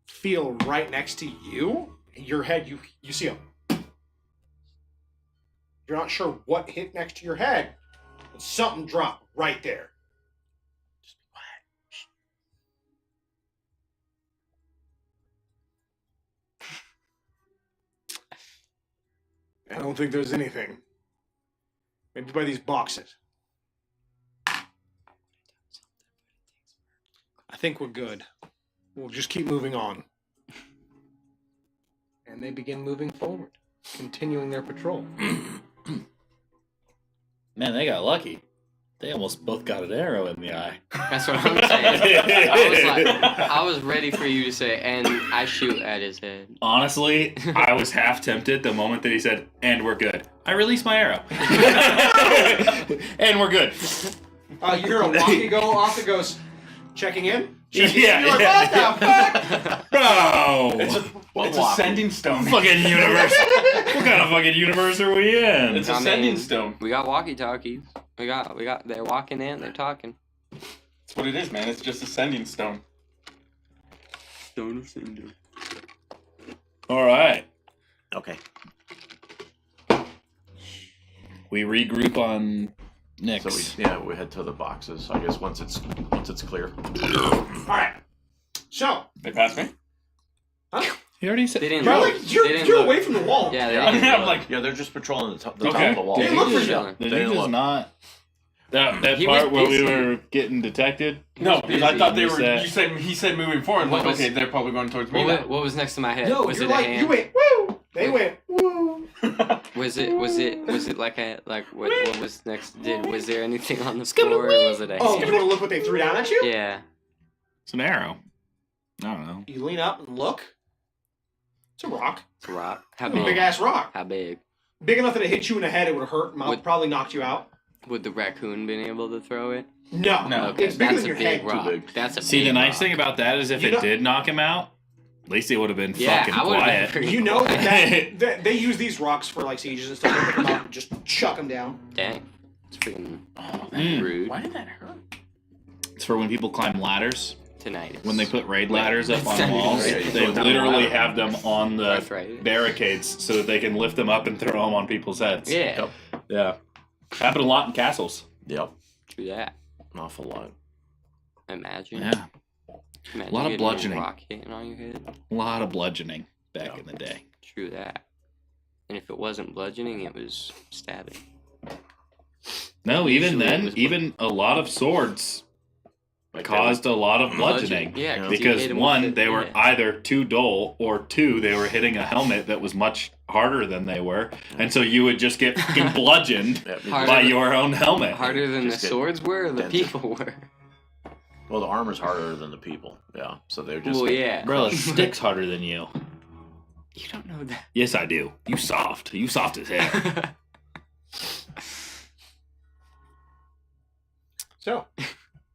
feel right next to you, in your head, you see a... You're not sure what hit next to your head, but something dropped right there. Just be quiet. I don't think there's anything. Maybe by these boxes. I think we're good. We'll just keep moving on. And they begin moving forward, continuing their patrol. Man, they got lucky. They almost both got an arrow in the eye. That's what I'm saying. I was ready for you to say, and I shoot at his head. Honestly, I was half tempted the moment that he said, and we're good. I released my arrow. And we're good. You hear a walkie go off that goes, checking in? Yeah, You're like, what the fuck? Bro! It's a sending stone. Fucking universe. What kind of fucking universe are we in? It's a sending stone. We got walkie-talkies. We got, they're walking in, they're talking. That's what it is, man. It's just a sending stone. Stone of Cinder. All right. Okay. We regroup on Nyx. So we head to the boxes. I guess once it's clear. All right. So, They passed me? He already said. They didn't you're, look. like, you're away from the wall. Yeah, they Yeah, didn't I'm look. like, Yeah, they're just patrolling the top Okay. of the wall. They look for you. chilling. The They dude is look. not. That He part was where we busy. were getting detected. no, because I thought they You were. said- He said moving forward. What Like, was- okay, they're probably going towards me. What was next to my head? No, was you're it a like, hand? you went, woo! They went, woo! Was it like what was next? Was there anything on the floor? Or was it a Oh, you hand? want to look what they threw down at you? Yeah. It's an arrow. I don't know. You lean up and look. It's a rock. It's a rock. How It's a big big? ass rock. How big? Big enough that it hit you in the head, it would hurt, Would- probably knocked you out. Would the raccoon been able to throw it? No. No. Okay, It's bigger that's than a your big head. rock. Too big. That's a See, big the nice rock. thing about that is if You it know- did knock him out, at least it would have been Yeah, fucking I would've been quiet. pretty You know quiet. that they use these rocks for like sieges and stuff. They pick them up and just chuck them down. Dang. It's freaking Mm. rude. Why did that hurt? It's for when people climb ladders. Tonight. When they put raid ladders up on It's- walls, Yeah, you they throw them literally down. have them on the Arthritis. barricades so that they can lift them up and throw them on people's heads. Yeah. Yep. Yeah. Happened a lot in castles. Yep. True that. An awful lot. Imagine. Yeah. Imagine A lot of getting bludgeoning. A rock hitting on your head. A lot of bludgeoning back in the day. True that. And if it wasn't bludgeoning, it was stabbing. No, even Usually it then, was even a lot of swords Like caused a lot of bludgeoning. Yeah, 'cause you Because hit 'em with one, it, they were yeah. either too dull, or two, they were hitting a helmet that was much harder than they were, and so you would just get fucking bludgeoned Harder by than- your own helmet. harder than the Just get swords were, or the dented. people were. Well, the armor's harder than the people. Yeah. So they're just. Well, yeah. Bro, a stick's harder than you. You don't know that. Yes, I do. You soft. You soft as hell. So,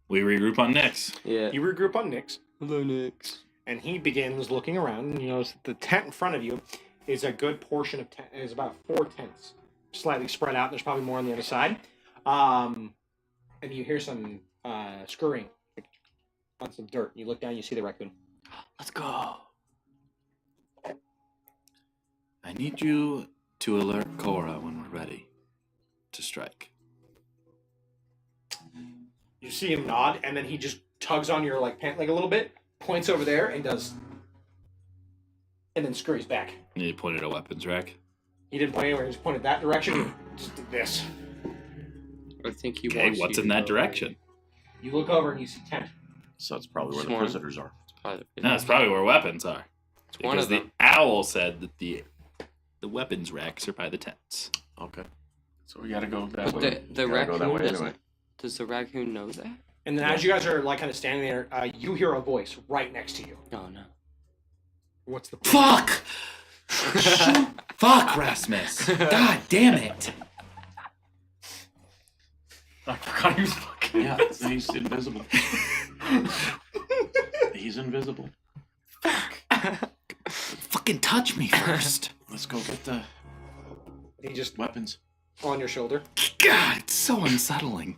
We regroup on Nyx. Yeah. you regroup on Nyx, Hello, Nix. and he begins looking around, and you notice that the tent in front of you is a good portion of tent. Is about 4 tents, slightly spread out. There's probably more on the other side. And you hear some scurrying on some dirt. You look down, you see the raccoon. Let's go. I need you to alert Cora when we're ready to strike. You see him nod, and then he just tugs on your like pant leg a little bit, points over there, and does, and then scurries back. You need to point at a weapons rack. He didn't point anywhere. He just pointed that direction. Just did this. I think he Okay, wants what's you in to that go. direction? You look over and you see tent. So it's probably where the Swarm. prisoners are. It's probably the- No, that's probably where weapons are. It's one Because of the them. owl said that the weapons racks are by the tents. Okay. So we gotta go that But way. the Gotta go that raccoon way doesn't. anyway. Does the raccoon know that? And then as you guys are like kind of standing there, you hear a voice right next to you. Oh no. What's the Fuck! Fuck, Rasmus! God damn it! I forgot he was fucking. Yeah, he's invisible. He's invisible. Fucking touch me first. Let's go get the He just weapons. on your shoulder. God, it's so unsettling.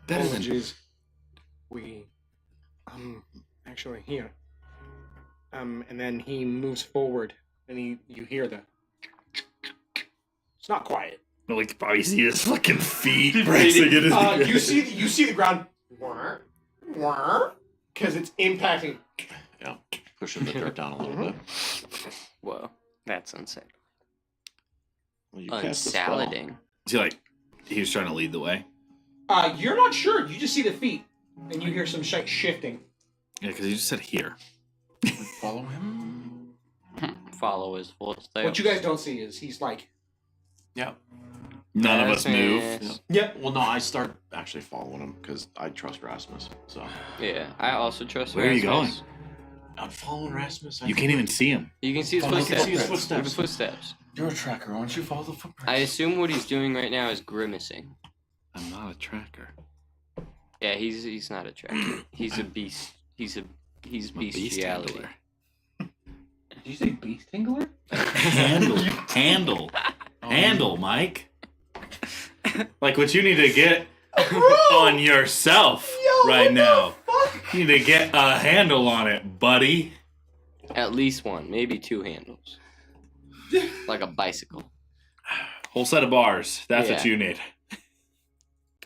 Better than Apologies. We, actually here. And then he moves forward, and you hear the. It's not quiet. Like, probably see his fucking feet pressing it. You see the ground, because it's impacting. Yeah, pushing the dirt down a little bit. Whoa, that's unsettling. Well, you cast the spell. Unsalading. Is he like he was trying to lead the way? You're not sure. You just see the feet, and you hear some shit shifting. Yeah, because he just said here. Follow him. Follow his footsteps. What you guys don't see is he's like. Yeah. None of us move. Rasmus. Yep. Well, no, I start actually following him because I trust Rasmus. So Yeah, I also trust Where are you Rasmus. I'm following Rasmus. You can't even see him. You can see his Oh, you footsteps. can see his footsteps. The footsteps. You're a tracker. Why don't you follow the footprints? I assume what he's doing right now is grimacing. I'm not a tracker. Yeah, he's not a tracker. He's a beast. He's I'm a beast bestiality. handler. Did you say beast tingler? Handle, handle, Mike. Like what you need to get on yourself right now. You need to get a handle on it, buddy. At least one, maybe two handles. Like a bicycle. Whole set of bars. That's what Yeah. you need.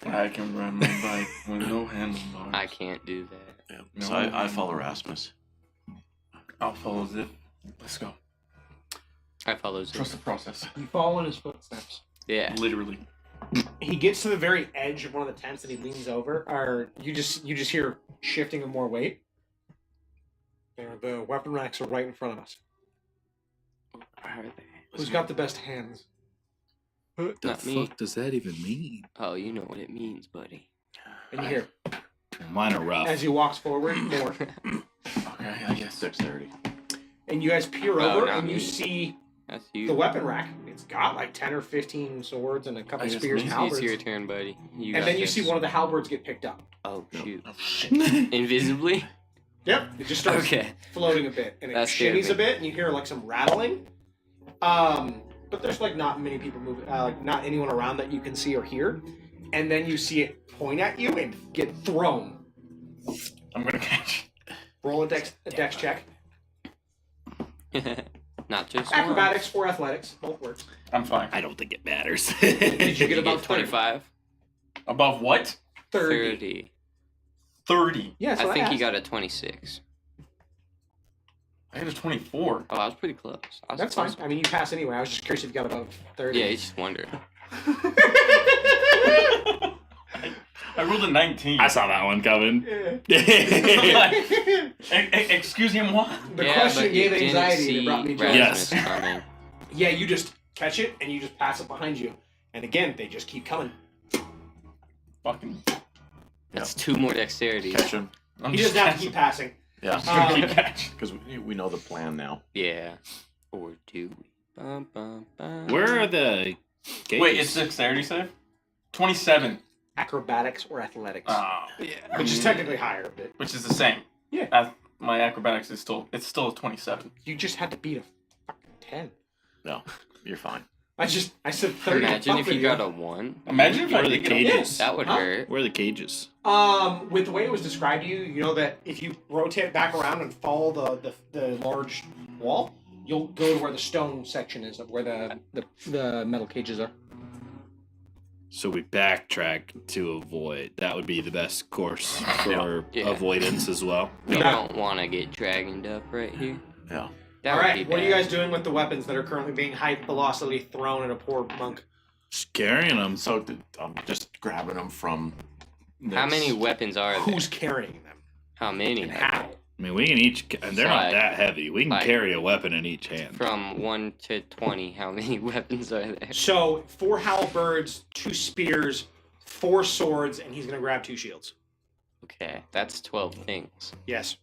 I can ride my bike with no handlebars. I can't do that. Yeah. So I follow Rasmus. I'll follow Zip. Let's go. I follow Zip. Trust the process. You follow in his footsteps. Yeah. Literally. He gets to the very edge of one of the tents and he leans over. Or you just hear shifting of more weight. There, the weapon racks are right in front of us. Are they? Who's got the best hands? The Not me. fuck does that even mean? Oh, you know what it means, buddy. And you hear Mine are rough. as he walks forward more. Okay, I guess. Dexterity. And you guys peer Oh, over not and you me. see That's you. the weapon rack. It's got like 10 or 15 swords and a couple I guess spears and me. halberds. It's your turn, buddy. You And got then you this. see one of the halberds get picked up. Oh, shoot. Oh, shit. Invisibly? Yep. It just starts Okay. floating a bit. And it That scared shimmies me. a bit and you hear like some rattling. But there's like not many people moving, like not anyone around that you can see or hear. And then you see it point at you and get thrown. I'm gonna catch. Roll a dex check. Not just Acrobatics or athletics, both works. I'm fine. I don't think it matters. Did you get You above get 25? Above what? 30? 30. Yeah, so I think that he has- got a 26. I had a 24. Oh, I was pretty close. I was That's close. fine. I mean, you pass anyway. I was just curious if you got above 30. Yeah, he's just wondering. I rolled a 19. I saw that one coming. Excuse me, what? The Yeah, question but you gave didn't anxiety see that brought me joy. Rasmus Yes. coming. Yeah, you just catch it and you just pass it behind you. And again, they just keep coming. Fucking. That's 2 more dexterity. Catch him. I'm He just doesn't have to keep passing. Yeah. Um, Because we know the plan now. Yeah. Or do we? Bum, bum, bum. Where are the gates? Wait, it's dexterity save? 27. Acrobatics or athletics. Oh. Yeah. Which is technically higher, but Which is the same. Yeah. My acrobatics is still a 27. you just had to beat a fucking 10. No, you're fine. I said 30. Imagine Fuck if with you got a 1. Imagine if What I are the did get a cages? That would Huh? hurt. Where are the cages? With the way it was described to you, you know that if you rotate back around and follow the large wall, you'll go to where the stone section is of where the metal cages are. So we backtrack to avoid. That would be the best course for Yeah. avoidance as well. We Yeah. don't want to get dragged up right here. Yeah. That All would right, be what are you bad. guys doing with the weapons that are currently being high velocity thrown at a poor monk? Just carrying them. So I'm just grabbing them from. How this- many weapons are there? Who's carrying them? How many? And are how? there? I mean, we can each. They're not Like- that heavy. We can like- carry a weapon in each hand. From 1 to 20, how many weapons are there? So 4 halberds, 2 spears, 4 swords, and he's gonna grab 2 shields. Okay, that's 12 things. Yes.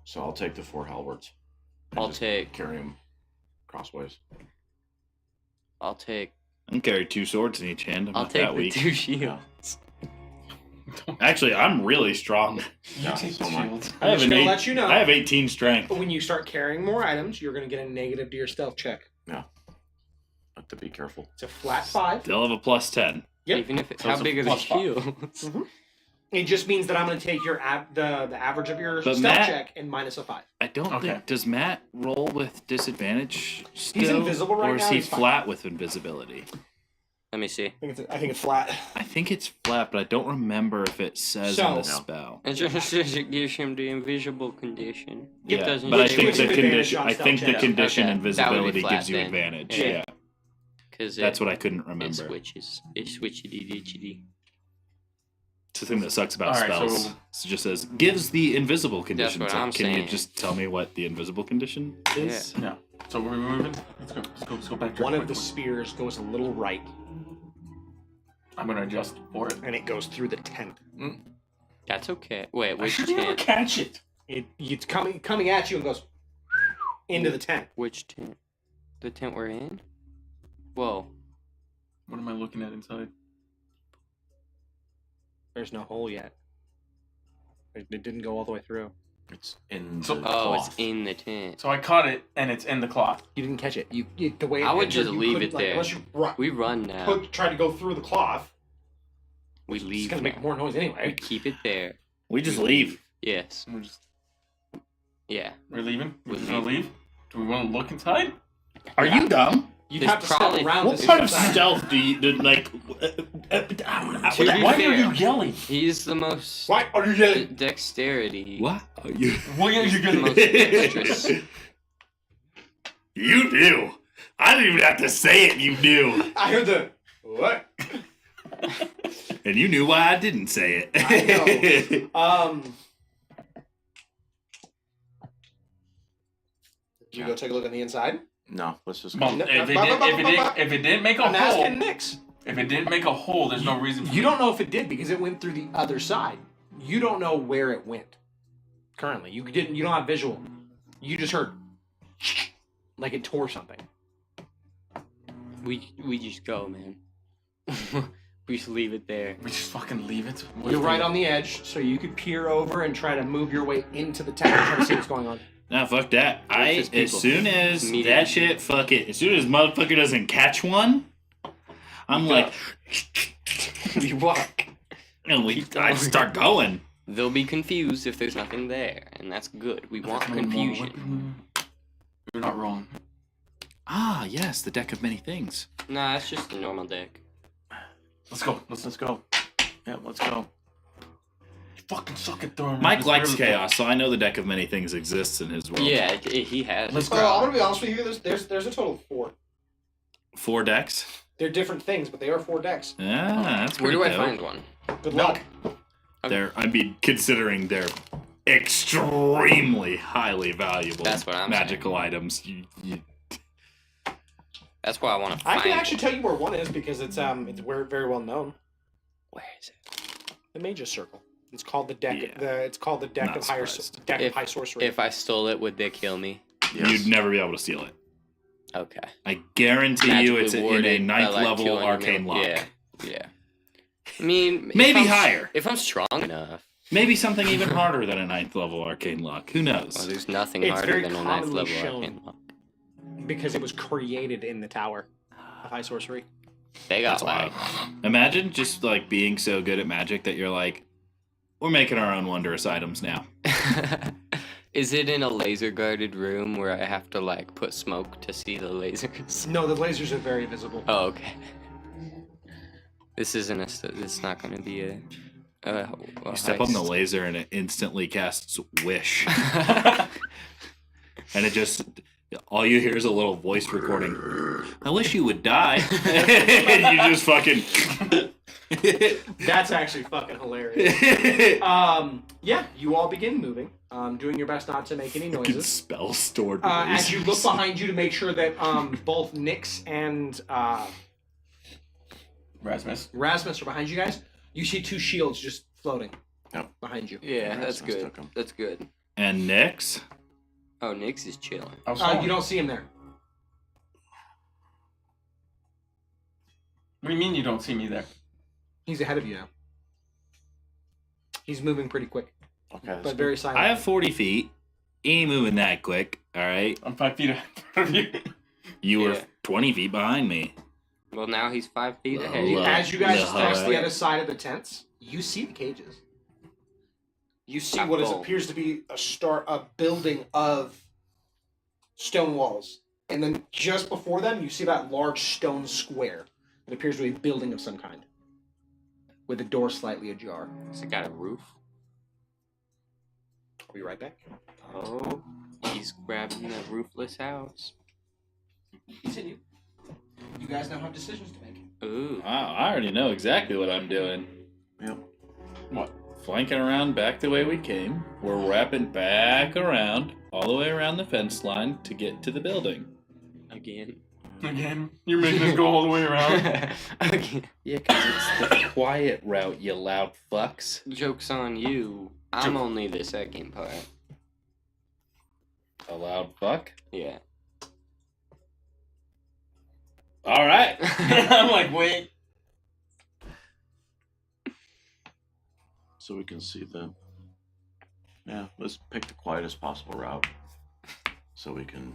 So I'll take the 4 halberds. and I'll just take. carry them crossways. I'll take. I can carry 2 swords in each hand. I'm I'll not take that the weak. 2 shields. Actually, I'm really strong. You Yeah, take so the am I. shield. I have, just an gonna eight, let you know. I have 18 strength. When you start carrying more items, you're gonna get a negative to your stealth check. Have to be careful. It's a flat 5. Still have a plus 10. Yep. Even if So how it's a big are the +5. shields? It just means that I'm going to take your the average of your But stealth Matt- check and minus a 5. I don't Okay. think. Does Matt roll with disadvantage still? He's invisible right or is now, he he's fine. flat with invisibility? Let me see. I think it's flat. I think it's flat, but I don't remember if it says in the So- spell. It just says it gives him the invisible condition. It Yeah, doesn't but I Which say think gives the you advantage condition. on I stealth think the checks. condition Okay, that would be invisibility flat gives you then. advantage. Yeah. Yeah, because that's what I couldn't it remember. switches. It switchity ditchity. It's the thing that sucks about All right, spells. so- It just says gives the invisible condition. what So I'm can you saying. just tell me what the invisible condition is? Yeah. So we're moving. Let's go back to One our of the point. spears goes a little right, I'm gonna adjust for it. and it goes through the tent. That's okay. Wait, I which should be able to tent? catch it. It's coming at you and goes into the tent. Which tent? The tent we're in? Whoa. What am I looking at inside? There's no hole yet. It didn't go all the way through. It's in So- the Oh, cloth. it's in the tent. So I caught it, and it's in the cloth. You didn't catch it. You the way it I would entered, just you leave couldn't, it like, there. Unless you We run now. try to go through the cloth. We It's leave. gonna make now. more noise We anyway. keep it there. We just leave. Yes. Yeah. We're leaving. We're We just gonna leave. Do we want to look inside? Are you dumb? You'd There's have to probably- step around What this part of side. stealth do you like? To be Why fair, are you yelling? He's the most Why are you yelling? dexterity. What are you? Why are you The gonna? most dexterous. You knew. I didn't even have to say it. You knew, I heard the what? and you knew why I didn't say it. Did you go take a look on the inside? No, let's just Well, go. if it didn't make a I'm hole, asking Nix. if it didn't make a hole, there's no reason. For You don't know if it did because it went through the other side. You don't know where it went. Currently, you don't have visual. You just heard like it tore something. We just go, man. We just leave it there. We just fucking leave it. What You're if right we- on the edge, so you could peer over and try to move your way into the tent and try to see what's going on. Nah, fuck that. It's just As people. soon as Media. that shit, fuck it. As soon as motherfucker doesn't catch one, I'm like, We walk. and I start going. They'll be confused if there's nothing there, and that's good. We want confusion. You're not wrong. Ah, yes, the deck of many things. Nah, it's just a normal deck. Let's go. Let's go. Yeah, let's go. You fucking suck at throwing. Mike this likes river chaos, so I know the deck of many things exists in his world. Yeah, he has. Let's I'm go. gonna be honest with you. There's a total of 4. 4 decks. They're different things, but they are 4 decks. Ah, that's Where pretty do I dope. find one? Good luck. Considering they're extremely highly valuable That's what I'm magical items. That's why I want to I find can actually tell you where one is because it's very well known. Where is it? The Mage's Circle. It's called the deck. Yeah. It's called the deck Not of higher surprised. deck If- of high sorcery. If I stole it, would they kill me? Yes. You'd never be able to steal it. Okay. I guarantee you it's Magically in a warded by, 9th like, level 200 arcane mil- lock. Yeah. Yeah. I mean, if Maybe I'm- higher. If I'm strong enough. Maybe something even harder than a 9th level arcane lock. Who knows? Well, there's nothing It's harder very than a 9th commonly level shown. arcane lock. because it was created in the tower of high sorcery. They got That's like. wild. Imagine just like being so good at magic that you're like, we're making our own wondrous items now. Is it in a laser guarded room where I have to like put smoke to see the lasers? No, the lasers are very visible. Oh, okay. This isn't it's not going to be a You step on the heist. laser and it instantly casts Wish. And it just, all you hear is a little voice recording. I wish you would die. And you just fucking. That's actually fucking hilarious. Yeah, you all begin moving, doing your best not to make any Fucking noises. spell stored. As you look lasers. behind you to make sure that both Nyx and Rasmus. Rasmus are behind you guys, you see two shields just floating behind you. Yeah, that's Rasmus good. took 'em. That's good. And Nyx? Oh, Nyx is chilling. I was You don't see him there. What do you mean you don't see me there? He's ahead of you now. He's moving pretty quick, Okay. that's but good. very silent. I have 40 feet. Ain't moving that quick, alright? I'm 5 feet in front of you. You were Yeah. 20 feet behind me. Well, now he's 5 feet No, ahead. look. As you guys No, cross the right. other side of the tents, you see the cages. You see Not what full. appears to be a building of stone walls. And then just before them, you see that large stone square. It appears to be a building of some kind. With the door slightly ajar. Has it got a roof? I'll be right back. Oh, he's grabbing the roofless house. Continue. You guys now have decisions to make. Ooh. Wow, I already know exactly what I'm doing. Yep. What? Flanking around back the way we came. We're wrapping back around, all the way around the fence line to get to the building. Again. Again, you're making us go all the way around. Again. Yeah, because it's the quiet route, you loud fucks. Joke's on you. I'm only the second part. A loud fuck? Yeah. All right. I'm like, wait. So we can see the. Yeah, let's pick the quietest possible route. So we can,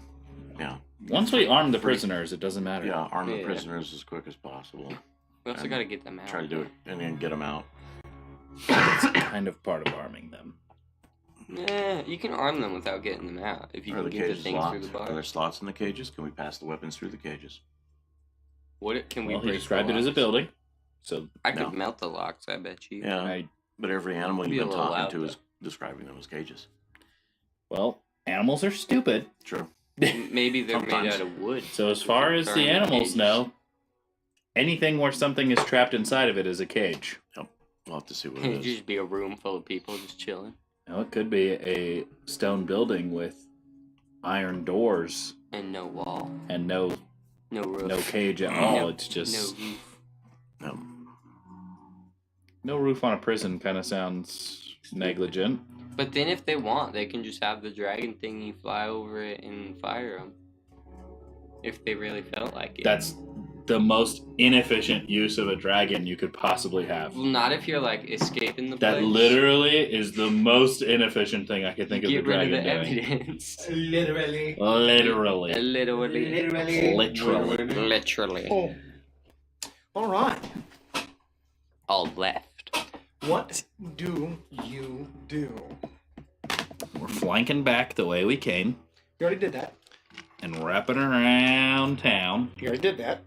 Once we arm the prisoners, it doesn't matter. arm the Yeah. prisoners as quick as possible. We also And gotta get them out. Try to do it and then get them out. It's kind of part of arming them. Yeah, you can arm them without getting them out if you Are can the get the cages thing locked? through the bar. Are there slots in the cages? Can we pass the weapons through the cages? Can we Well, he break the described it as a locks? building. So I could No. melt the locks, I bet you. Yeah, but every animal Be you've a been little talking loud, to though. is describing them as cages. well, animals are stupid. True. Maybe they're made Sometimes. out of wood. So as far as They're the in animals cages. know, anything where something is trapped inside of it is a cage. We'll have to see what It'd it is. just be a room full of people just chilling. Now, it could be a stone building with iron doors And no wall. and no No roof. cage at all. No- It's just No roof. No. no roof on a prison. Kind of sounds negligent. But then if they want, they can just have the dragon thingy fly over it and fire them. If they really felt like it. That's the most inefficient use of a dragon you could possibly have. Well, not if you're like escaping the That place. literally is the most inefficient thing I could think of the Get rid of dragon the doing. evidence. Literally. Literally. Literally. Literally. Oh. All right. All left. What do you do? We're flanking back the way we came You already did that. and wrapping around town You already did that.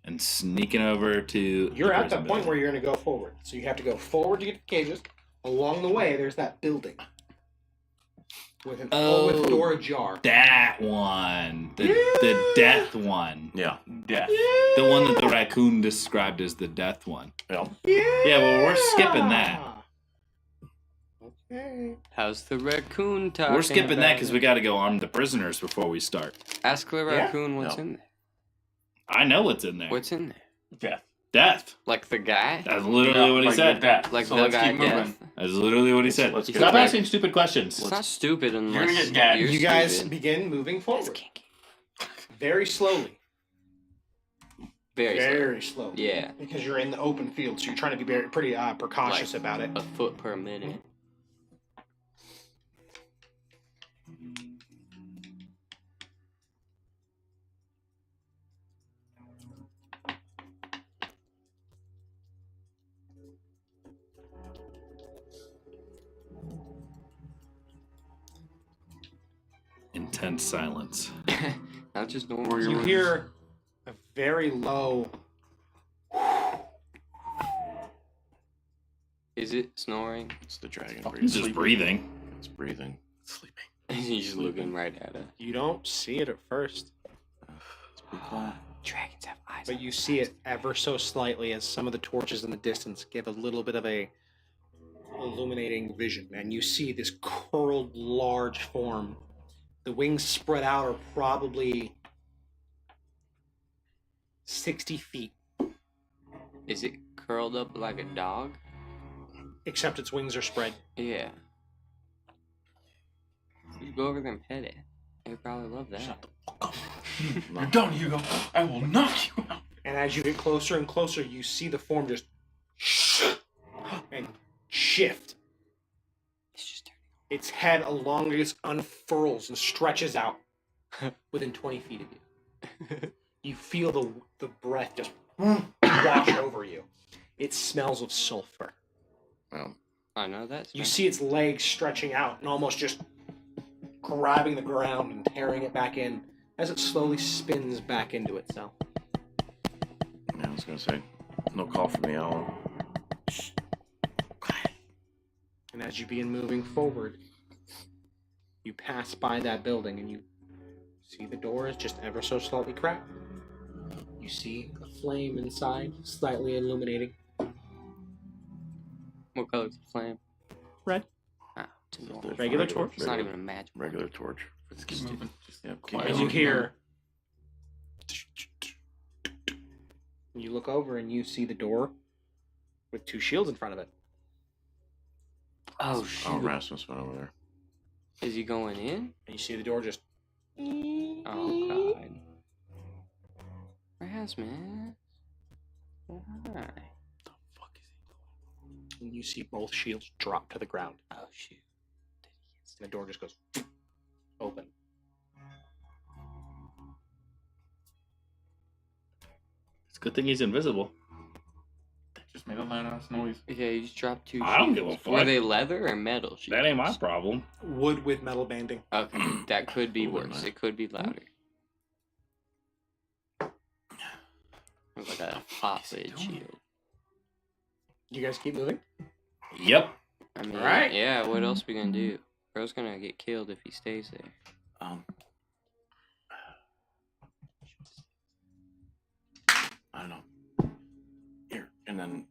and sneaking over to. You're the at prison the point building. where you're going to go forward. So you have to go forward to get to the cages. Along the way, there's that building. With with the door ajar. That one. The death one. Yeah. Death. The one that the raccoon described as the death one. Yeah. Yeah, well, we're skipping that. Okay. How's the raccoon talking? We're skipping that about because it? we got to go arm the prisoners before we start. Ask the raccoon what's No. in there. I know what's in there. What's in there? Death. Death. Like the guy? That's literally what he said. Death. Like so the let's guy keep moving. death? That's literally what he said. let's get Stop back. asking stupid questions. It's not stupid You're unless gonna get gagged. you're You guys stupid. begin moving That's forward. kinky. Very slowly. Very, slow. Very slowly. Yeah. Because you're in the open field, so you're trying to be pretty precautious Like- about it. A foot per minute. Intense silence. Not just normal. You noise. hear a very low. Is it snoring? It's the dragon He's breathing. just breathing. It's breathing. Sleeping. He's just looking right at it. You don't see it at first, It's pretty quiet. Dragons have eyes. but you see it ever so slightly as some of the torches in the distance give a little bit of a illuminating vision, and you see this curled, large form. The wings spread out are probably 60 feet, Is it curled up like a dog? except its wings are spread. Yeah. You go over there and pet it. It'd probably love that. Shut the fuck up. You're done, Hugo. I will knock you out. And as you get closer and closer, you see the form just and shift. It's just turning. Its head elongates, unfurls, and stretches out within 20 feet of you. You feel the breath just wash over you. It smells of sulfur. Well, I know that. You see its legs stretching out and almost just grabbing the ground and tearing it back in as it slowly spins back into itself. I was gonna say, no call from the owl. And as you begin moving forward, you pass by that building and you see the door is just ever so slightly cracked. You see a flame inside, slightly illuminating. What color's the flame? Red. Ah, it's a normal. Regular torch? It's not even a magic. Regular torch. Let's keep moving. Yep, Quiet. As you hear, you look over and you see the door with 2 shields in front of it. Oh shoot! Oh, Rasmus went over there. Is he going in? And you see the door just... Oh god. Rasmus. Why? The fuck is he? And you see both shields drop to the ground. Oh shoot. And the door just goes open. It's a good thing he's invisible. Just made a loud ass noise. Yeah, you just dropped 2 I don't give a shields. fuck. Were they leather or metal shields? That ain't my problem. Wood with metal banding. Okay, that could be Ooh, worse. nice. It could be louder. Like a pop lid shield. You guys keep moving? Yep. I mean, Alright. yeah, what else we gonna do? Bro's gonna get killed if he stays there. I don't know. Here, and then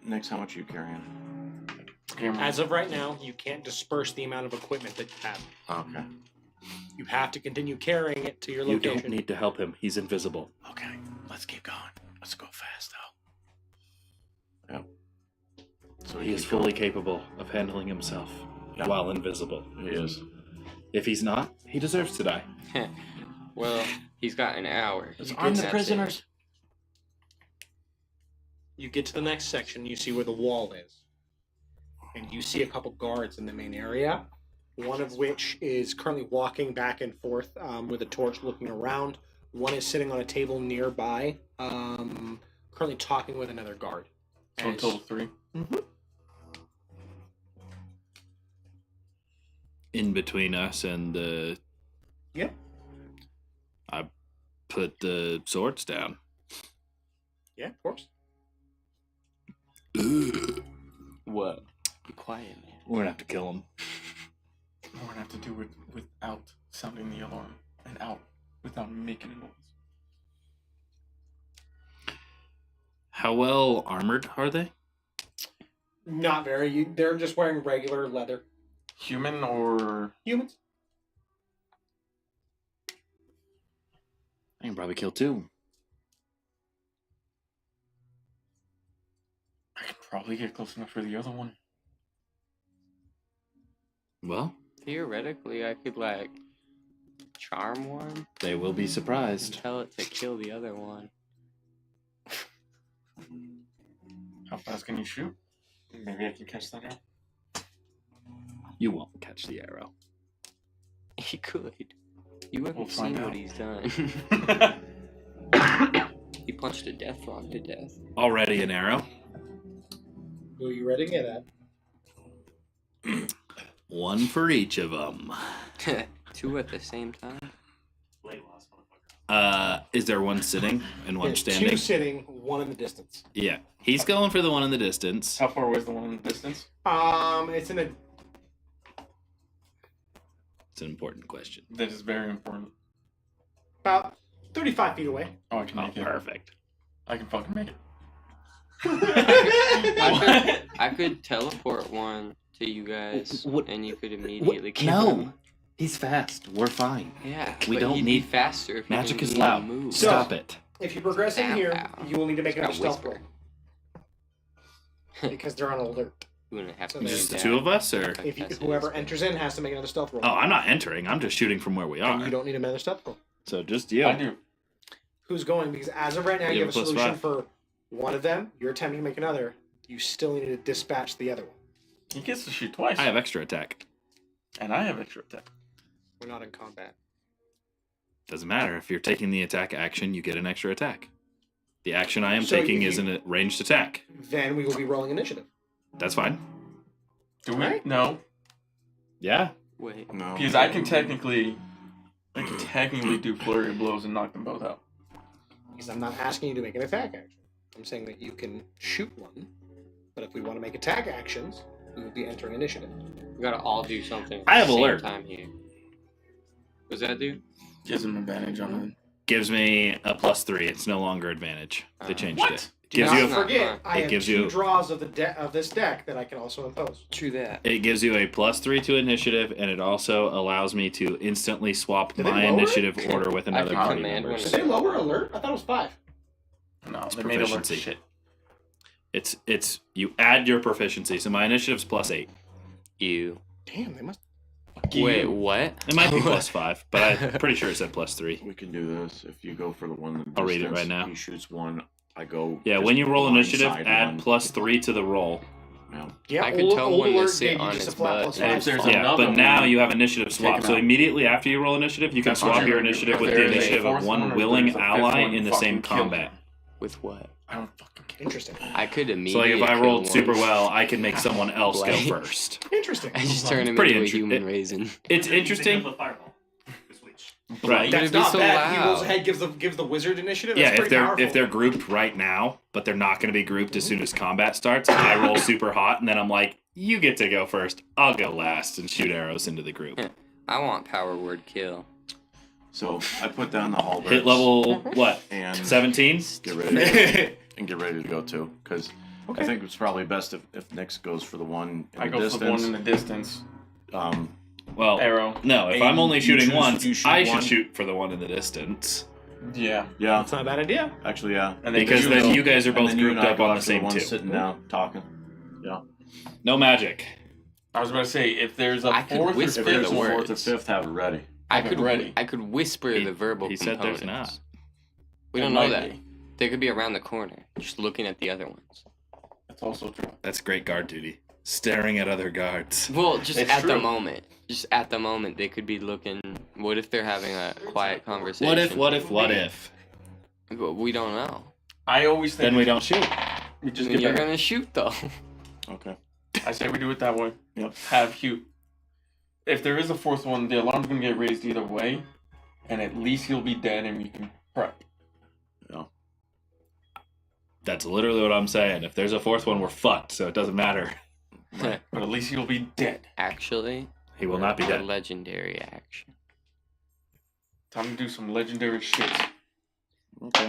next, how much are you carrying? As of right now, you can't disperse the amount of equipment that you have. Okay. You have to continue carrying it to your You location. don't need to help him. He's invisible. Okay. Let's keep going. Let's go fast though. Yep. So He is keep fully going. capable of handling himself Yeah. while invisible. He is. If he's not, he deserves to die. Well, he's got an hour. Let's You arm could the set prisoners. You get to the next section, you see where the wall is. And you see a couple guards in the main area, one of which is currently walking back and forth with a torch looking around. One is sitting on a table nearby, currently talking with another guard. So a As- total 3. In between us and the... Yep. I put the swords down. Yeah, of course. What? Be quiet, man. We're gonna have to kill him. We're gonna have to do it without sounding the alarm and out without making a noise. How well armored are they? Not very. They're just wearing regular leather. Human or Humans. I can probably kill 2. I could probably get close enough for the other one. Well, Theoretically, I could, like, charm one they will be and surprised. tell it to kill the other one. How fast can you shoot? Maybe I can catch that arrow. You won't catch the arrow. He could. You haven't We'll seen find what out. he's done. He punched a death frog to death. Already an arrow. Who are you ready to get at? 1 for each of them. 2 at the same time? Is there one sitting and one There's standing? 2 sitting, 1 in the distance. Yeah, he's going for the one in the distance. How far away is the one in the distance? It's in a It's an important question. That is very important. about 35 feet away. Oh, I can Oh, make it. perfect. I can fucking make it. I could teleport one to you guys, What- and you could immediately kill No, him. he's fast. We're fine. Yeah, We but don't he'd need- be faster if he Magic didn't is need to loud. move. So- Stop it. If you progress in Ow, here, ow. you will need to make It's another got stealth roll. whisper. Because they're on alert. You wouldn't have So to there's Just the do 2 that. of us, or? If you, That's whoever it. enters in has to make another stealth roll. Oh, I'm not entering. I'm just shooting from where we And are. you don't need another stealth roll. So just you. I do. Who's going? Because as of right now, you You have a have a solution +5. for one of them. You're attempting to make another. You still need to dispatch the other one. He gets to shoot twice. I have extra attack. And I have extra attack. We're not in combat. Doesn't matter. If you're taking the attack action, you get an extra attack. The action I am So taking if is you- a ranged attack. Then we will be rolling initiative. That's fine. Do we? Right. No, Yeah. Wait. No. because I can technically do flurry of blows and knock them both out. Because I'm not asking you to make an attack action. I'm saying that you can shoot one. But if we want to make attack actions, we would be entering initiative. We gotta all do something. At I have the same alert. time here. What's that do? Gives them advantage on it. Gives me a +3. It's no longer advantage. They changed What? it. Gives Now, you don't a, forget, I it have gives 2 you- draws of this deck that I can also impose. True that. it gives you a +3 to initiative, and it also allows me to instantly swap Did they my lower it? initiative order with another can party command member. one Did they lower alert? I thought it was 5. No, It's they made alert proficiency. shit. It's you add your proficiency. So my initiative's +8. Ew. Damn, they must. Wait, what? It might be +5, but I'm pretty sure it said +3. We can do this. If you go for the one in the I'll read it distance, right now. He shoots one. I go. Yeah, just when you roll initiative, blindside add one. +3 to the roll. Yeah. Yeah, I could tell when to sit on its butt. And if there's fine. Yeah, another but now one, you have initiative take swap. him So out. immediately after you roll initiative, you can That's what swap you're your gonna do. initiative If with there the is a initiative fourth of one one or willing there's a fifth ally one, in the same fucking kill combat. With what? I don't fucking care. Interesting. I could So immediately. like if I kill rolled one. super well, I can make someone else go Blade. first. Interesting. I just turn him Pretty into a inter- human it- raisin. It's interesting. Right. But That's it'd be not so bad. He rolls loud. ahead, gives the wizard initiative. That's Yeah, if pretty they're powerful. if they're grouped right now, but they're not going to be grouped as soon as combat starts, I roll super hot, and then I'm like, you get to go first. I'll go last and shoot arrows into the group. I want power word kill. So I put down the halberds. Hit level what? and 17. get ready to go, and get ready to go too. Because I think it's probably best if Nix goes for the one in I the go distance. for the one in the distance. Well, Arrow. no. If And I'm only you shooting choose- once, you shoot I one. should shoot for the one in the distance Yeah. Yeah, That's not a bad idea. actually, yeah. And because you then go- you guys are And both then you grouped and I up go on the after same one two. sitting down talking. Yeah. No magic. I was about to say, if there's a I could fourth or whisper If fifth there's the a one, fourth or words. fifth, have it ready. I Have it could ready. I could whisper He- the verbal he said there's components. not. We There don't know might that. be. They could be around the corner, just looking at the other ones. That's also true. That's great guard duty. Staring at other guards. Well, just It's at the true. moment. Just at the moment, they could be looking. What if they're having a quiet conversation? What if? But we don't know. I always think Then we don't shoot. we just Then get you're better. gonna shoot though. Okay. I say we do it that way. Yep. Have Hugh. If there is a fourth one, the alarm's gonna get raised either way, and at least he'll be dead, and we can prep. Yeah. That's literally what I'm saying. If there's a fourth one, we're fucked, so it doesn't matter. But at least he'll be dead. Actually, He will not be a dead. legendary action. Time to do some legendary shit. Okay.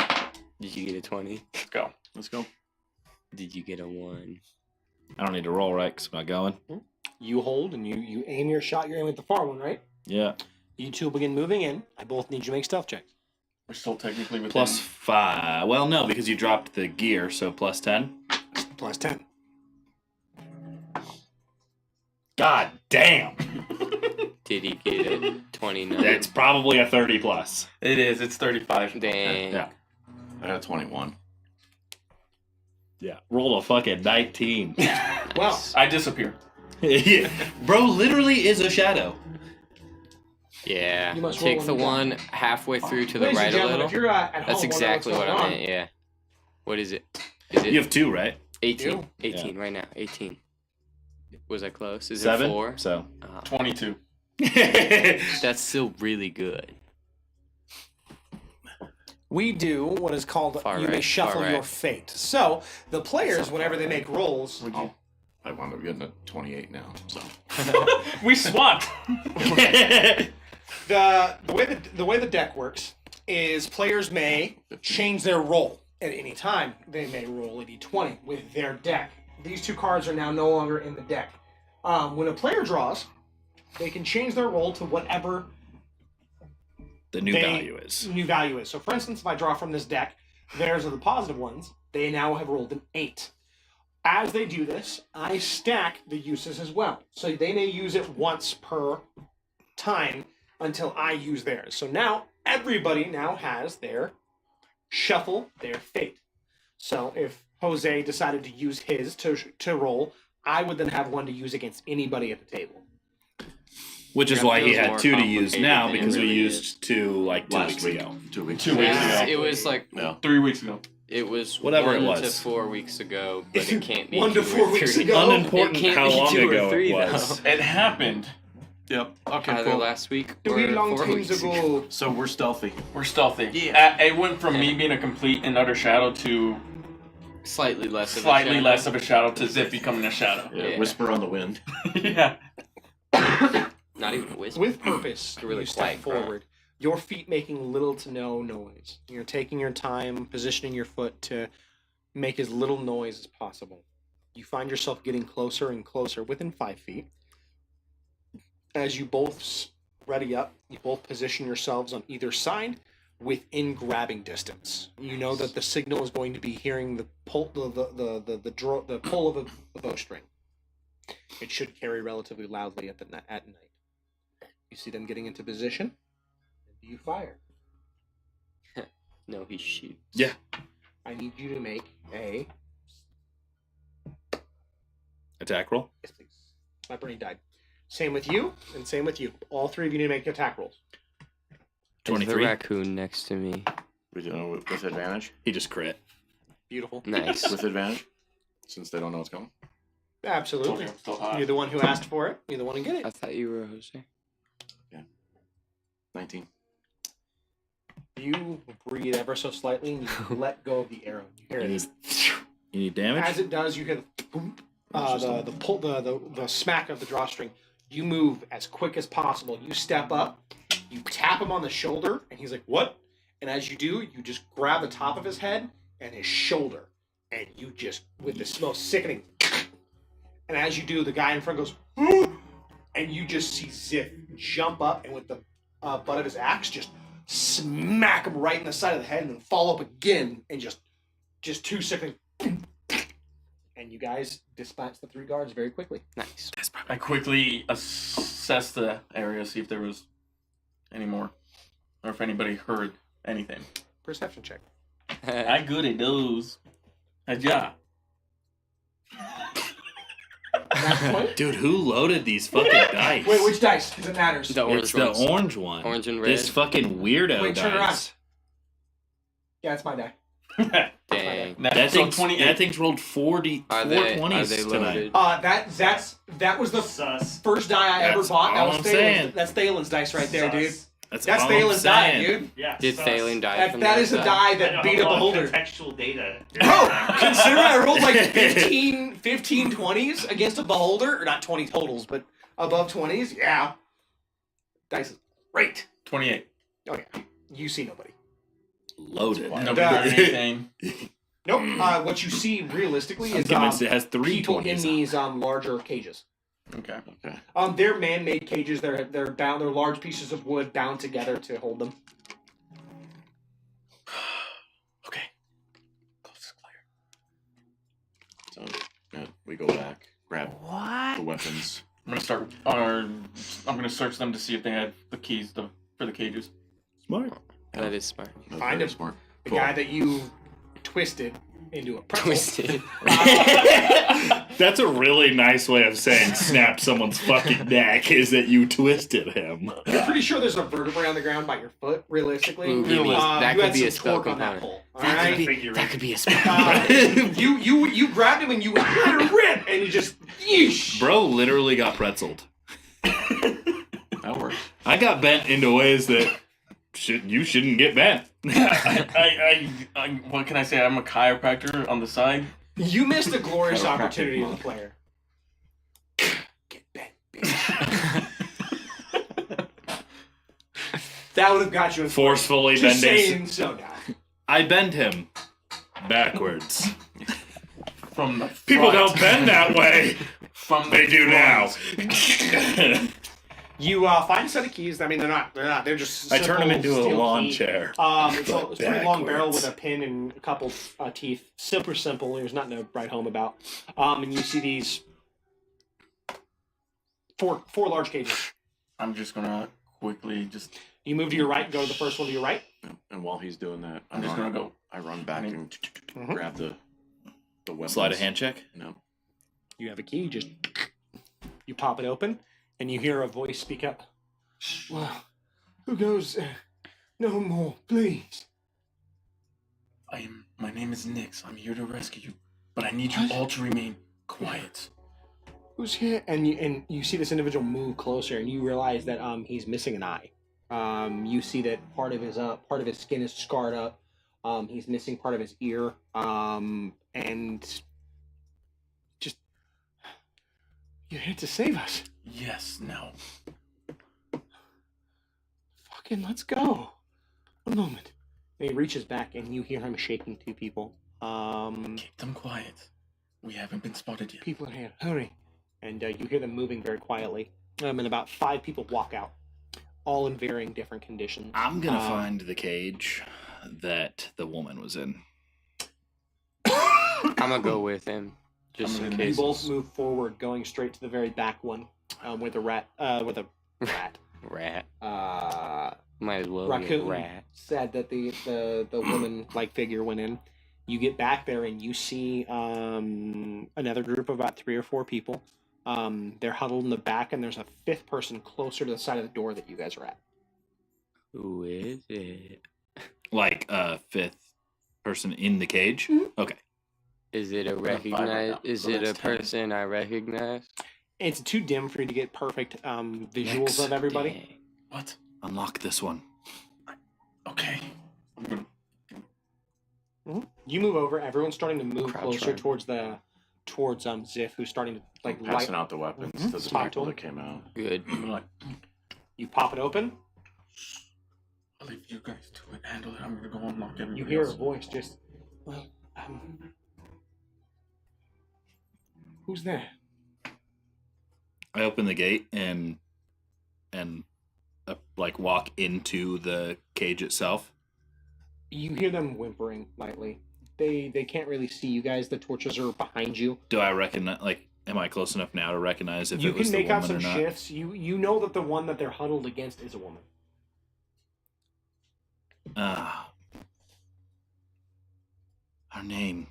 Did you get a 20? Let's go. Let's go. Did you get a 1? I don't need to roll, right? Because I'm not going. You hold and you aim your shot. You're aiming at the far one, right? Yeah. You two begin moving in. I both need you to make stealth checks. We're still technically within. +5. Well, no, because you dropped the gear, so +10. Plus 10. God damn. Did he get a 29? It's probably a 30 plus. It is. It's 35. Dang. Yeah. I got 21. Yeah. Roll a fucking 19. Well, I disappear. Yeah. Bro literally is a shadow. Yeah. You must roll Take when the you one halfway through to the ladies and right a gentlemen, little. if you're at home, That's exactly what I meant, yeah. What is it? Is it You have 2, right? 18? You? 18 right now. 18. Was I close? Is 7? it 4? So. 22. That's still really good. We do what is called Far you may right, shuffle far your right. fate. So the players, whenever they make rolls, Would you? I wound up getting a 28 now. So We swapped. the way the deck works is players may change their roll at any time. They may roll a d20 with their deck. These 2 cards are now no longer in the deck. When a player draws, they can change their roll to whatever The new value is. New value is. So, for instance, if I draw from this deck, theirs are the positive ones. They now have rolled an 8. As they do this, I stack the uses as well. So they may use it once per time until I use theirs. So now everybody now has their shuffle, their fate. So if Jose decided to use his to roll, I would then have one to use against anybody at the table. Which is That why he feels had more 2 to use complicated now, than it because we really used 2 like 2 Last weeks week. ago. 2 weeks. 2 weeks Yeah, ago. it was like No. 3 weeks ago. it was Whatever it 1 to was. 4 weeks ago, but it can't be 1 to 2 4 or weeks 3. ago. Unimportant It can't how be long 2 or ago 3 it was. though. It happened. Yep. Okay, Either cool. last week 3 or long 4 times weeks ago. ago. So we're stealthy. We're stealthy. Yeah. It went from me being a complete and utter shadow to Slightly less of a slightly shadow. less of a shadow to Zip becoming a shadow. Yeah, Yeah. Whisper on the wind. Yeah. Not even a whisper. With purpose, A really you step quiet grunt. forward. Your feet making little to no noise. You're taking your time, positioning your foot to make as little noise as possible. You find yourself getting closer and closer, within 5 feet. As you both ready up, you both position yourselves on either side within grabbing distance. You know that the signal is going to be hearing the pull, the pull of a bowstring. It should carry relatively loudly at night. You see them getting into position. Do you fire? No, he shoots. Yeah. I need you to make a... Attack roll. Yes, please. My brain died. Same with you, and same with you. All 3 of you need to make attack rolls. There's the 23. raccoon next to me. We do know with advantage. He just crit. Beautiful. Nice. With advantage, since they don't know what's coming. Absolutely. I'm still hot. You're the one who asked for it. You're the one who get I it. thought you were a Jose. 19. You breathe ever so slightly, and you let go of the arrow. You hear You it. need, you need damage? As it does, you hear the boom, the pull, the smack of the drawstring. You move as quick as possible. You step up, you tap him on the shoulder, and he's like, "What?" And as you do, you just grab the top of his head and his shoulder, and you just, with this most sickening. And as you do, the guy in front goes, "Ooh!" And you just see Ziff jump up and with the butt of his axe just smack him right in the side of the head, and then follow up again, and just 2 seconds. And you guys dispatch the 3 guards very quickly. Nice. I quickly assessed the area, see if there was any more, or if anybody heard anything. Perception check. I good at those. Yeah. Dude, who loaded these fucking dice? Wait, which dice? Because it matters. The orange It's the ones. orange one. Orange and red. This fucking weirdo Wait, turn dice. Yeah, it's my die. Dang. That so thing's, 28. that thing's rolled 40, Are 420s they tonight. loaded? That was the Sus. first die I ever That's bought. That all was I'm Thalen's. saying. That's Thalen's dice right there, dude. Sus. That's all I'm Thalen's die, saying. dude. Yeah, Did sus. Thalen die from That is a side? die I that know beat how up a long holder. contextual data. Oh, consider I rolled like 15 20s against a beholder. Or not 20 totals, but above 20s. Yeah. Dice is great. 28. Oh, yeah. You see nobody. Loaded. Nobody heard anything. Nope. What you see realistically I'm is convinced it has 3 people in 20s. these larger cages. Okay. Okay. They're man-made cages. They're bound. They're large pieces of wood bound together to hold them. Okay. So we go back, grab the weapons. I'm gonna search them to see if they had the keys for the cages. Smart. That is smart. That's Find very him. smart. The Cool. guy that you twisted into a pretzel. Twisted. That's a really nice way of saying snap someone's fucking neck, is that you twisted him. You're pretty sure there's a vertebrae on the ground by your foot, realistically. Ooh, give me- that you could had be some a spell torque on that component. pole. That could Alright? be. That could be a spell. You grabbed him and you let it rip, and you just yeesh. Bro literally got pretzeled. That works. I got bent into ways that you shouldn't get bent. I what can I say? I'm a chiropractor on the side. You missed a glorious Chiropractic opportunity as a monk. player. Get bent, bitch. That would have got you in Forcefully Just bending. saying so now. I bend him backwards. From the People front. don't bend that way. From They the do now. front. You find a set of keys. I mean, they're not. They're just. I turn him simple into a steel lawn key. chair. It's a pretty long barrel Backwards. with a pin and a couple teeth. Super simple. There's nothing to write home about. And you see these four large cages. I'm just gonna quickly just. You move to your right. Go to the first one to your right. And while he's doing that, I'm just gonna go. I run back and Mhm. grab the weapons. Slide a hand check. No. You have a key. Just you pop it open. And you hear a voice speak up. Well, who goes? No more, please. My name is Nix. I'm here to rescue you, but I need you What? all to remain quiet. Who's here? And you see this individual move closer, and you realize that he's missing an eye. You see that part of his skin is scarred up. He's missing part of his ear. And just you're here to save us. Yes, now. Fucking let's go. One moment. And he reaches back, and you hear him shaking two people. Keep them quiet. We haven't been spotted yet. People are here. Hurry. And you hear them moving very quietly. And about 5 people walk out, all in varying different conditions. I'm gonna find the cage that the woman was in. I'm gonna go with him, just in I'm gonna case. You both move forward, going straight to the very back one, where the rat. Rat. Uh, Might as well be a Raccoon rat. said that the woman-like figure went in. You get back there and you see another group of about 3 or 4 people. They're huddled in the back, and there's a 5th person closer to the side of the door that you guys are at. Who is it? Like a 5th person in the cage? Mhm. Okay. Is it a have 5 right recognize? now, Is so it a that's 10. person I recognize? It's too dim for you to get perfect visuals Next. of everybody. Dang. What? Unlock this one. Okay. I'm gonna... You move over. Everyone's starting to move Crouch closer run. towards Ziff, who's starting to like Passing light. out the weapons Mhm. to the Talk to people him. that came out. Good. I'm like, You pop it open. I'll leave you guys to it. Handle it. I'm gonna go unlock everybody You hear a else. voice just, well, who's there? I open the gate and like walk into the cage itself. You hear them whimpering lightly. They can't really see you guys. The torches are behind you. Do I recognize? Like, am I close enough now to recognize if You it was can the make woman out some or not? shifts. You know that the one that they're huddled against is a woman. Her name.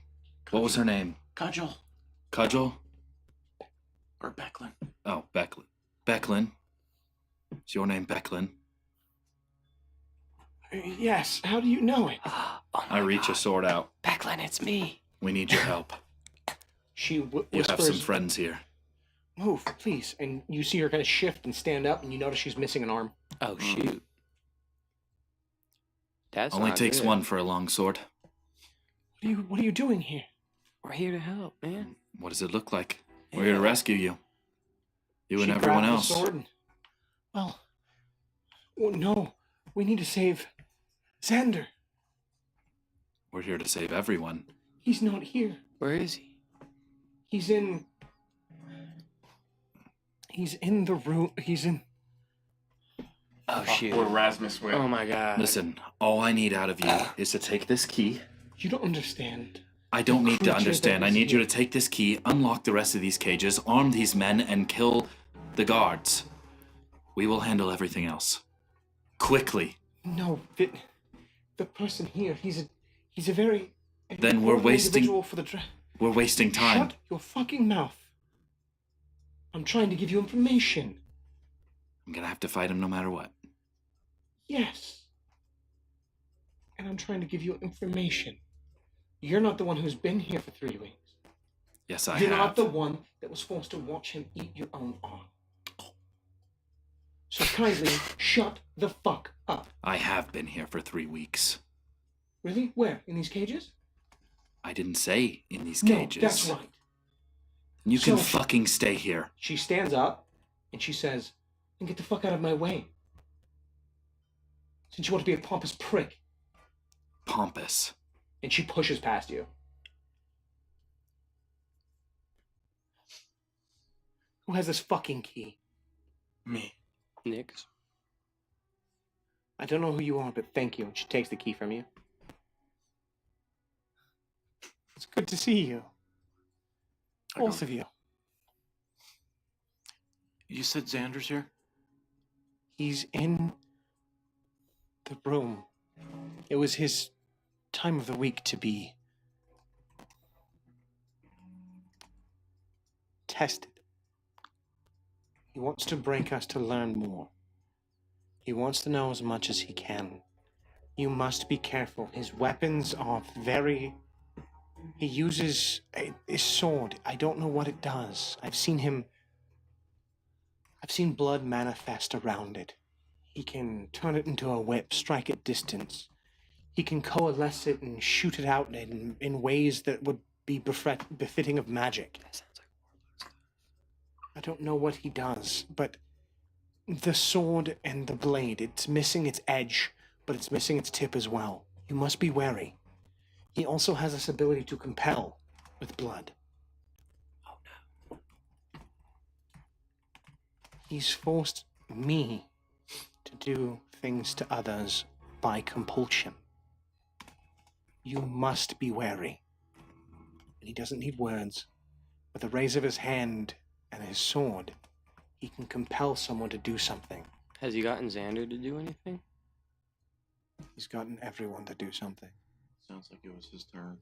What was her name? Cudgel. Cudgel? Or Becklin. Oh, Becklin. Becklin. Is your name Becklin? Yes. How do you know it? Oh I reach a sword out. Becklin, it's me. We need your help. She You have whispers, some friends here. "Move, please." And you see her kind of shift and stand up, and you notice she's missing an arm. Oh shoot. That's Only not takes good. one for a long sword. What are you doing here? We're here to help, man. What does it look like? We're here to rescue you. You and She everyone grabbed else. the sword and, well, no, we need to save Xander. We're here to save everyone. He's not here. Where is he? He's in the room. He's in. Oh shoot. Where Rasmus went. Oh my god. Listen, all I need out of you is to take this key. You don't understand. I don't need to creature understand. that I is need you here. to take this key, unlock the rest of these cages, arm these men, and kill the guards. We will handle everything else. Quickly. No, the person here. He's a very. Then we're important wasting- individual for the. We're wasting time. Shut your fucking mouth. I'm trying to give you information. I'm gonna have to fight him no matter what. Yes. And I'm trying to give you information. You're not the one who's been here for 3 weeks. Yes, I You're have. not the one that was forced to watch him eat your own arm. So kindly shut the fuck up. I have been here for 3 weeks. Really? Where? In these cages? I didn't say in these No, cages. that's right. You can So- fucking stay here. She stands up and she says, "Then get the fuck out of my way. Since you want to be a pompous prick." Pompous. And she pushes past you. Who has this fucking key? Me. Nix. I don't know who you are, but thank you. And she takes the key from you. It's good to see you. Both of you. You said Xander's here? He's in the room. It was his time of the week to be tested. He wants to break us to learn more. He wants to know as much as he can. You must be careful. His weapons are very... He uses his sword. I don't know what it does. I've seen blood manifest around it. He can turn it into a whip, strike at distance. He can coalesce it and shoot it out in ways that would be befitting of magic. That sounds like I don't know what he does, but the sword and the blade, it's missing its edge, but it's missing its tip as well. You must be wary. He also has this ability to compel with blood. Oh no. He's forced me to do things to others by compulsion. You must be wary. And he doesn't need words. With the raise of his hand and his sword, he can compel someone to do something. Has he gotten Xander to do anything? He's gotten everyone to do something. Sounds like it was his turn.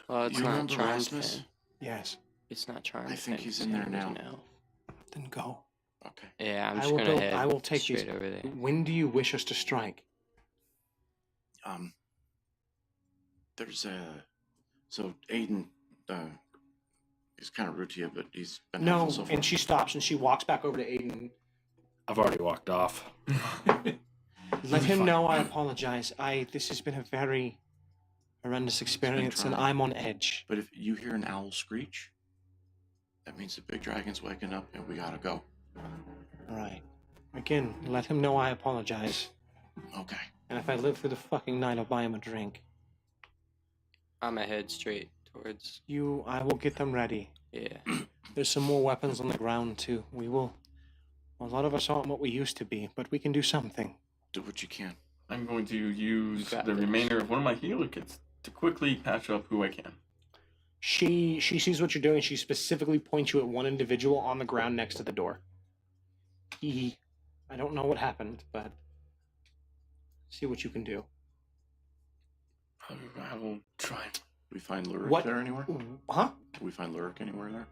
Well, it's You not remember Charmed Rasmus? Fan. Yes, It's not Charmed I think Fan, he's in there Xander's now. an elf. then go. Okay. Yeah, I'm I just will gonna go- head I will take straight these- over there. When do you wish us to strike? There's so Aiden, he's kind of rude to you, but he's been No, helpful so far. and she stops and she walks back over to Aiden. I've already walked off. Let him know I apologize. This has been a very horrendous experience, and trying. I'm on edge. But if you hear an owl screech, that means the big dragon's waking up, and we gotta go. All right. Again, let him know I apologize. Okay. And if I live through the fucking night, I'll buy him a drink. I'm gonna head straight towards. I will get them ready. Yeah. There's some more weapons on the ground, too. A lot of us aren't what we used to be, but we can do something. Do what you can. I'm going to use got the this. remainder of one of my healer kits to quickly patch up who I can. She sees what you're doing. She specifically points you at one individual on the ground next to the door. I don't know what happened, but see what you can do. I will try. We find Lurik What? there anywhere? Huh? Do we find Lurik anywhere there?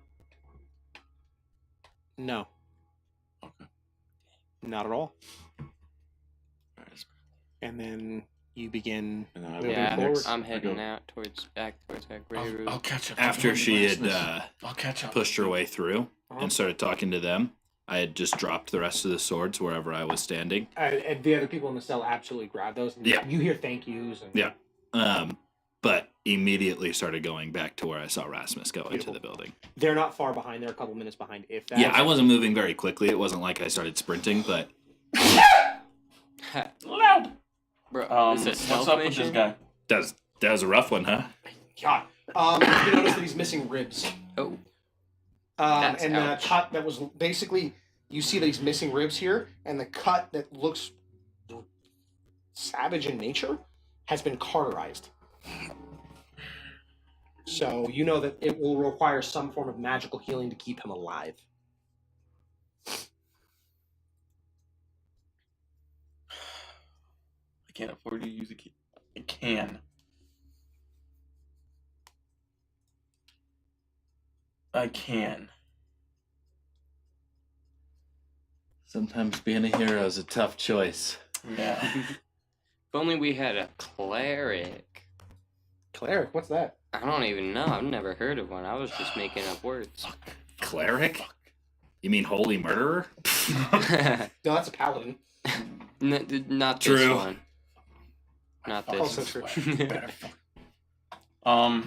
No, Okay. not at all. Alright. And then you begin. And then I Moving Yeah, forward. I'm I heading go- out back towards that gray room. I'll catch up. After she had I'll catch up. pushed her way through Uh-huh. and started talking to them, I had just dropped the rest of the swords wherever I was standing. And the other people in the cell absolutely grab those. And Yeah. You hear thank yous. And Yeah. But immediately started going back to where I saw Rasmus go Beautiful. into the building. They're not far behind. They're a couple minutes behind, if that. Yeah, I wasn't moving very quickly. It wasn't like I started sprinting, but Loud. Bro, is it What's stealth up with mission? this guy? that was a rough one, huh? God. You notice that he's missing ribs. Oh, That's And the ouch. cut that was basically, you see that he's missing ribs here, and the cut that looks savage in nature has been cauterized. So you know that it will require some form of magical healing to keep him alive. I can't afford to use a key. I can. I can. Sometimes being a hero is a tough choice. Yeah. if only we had a cleric. Cleric, what's that? I don't even know. I've never heard of one. I was just making up words. Cleric? You mean holy murderer? No, that's a paladin. Not True. this one. Not Also this. true. Better. I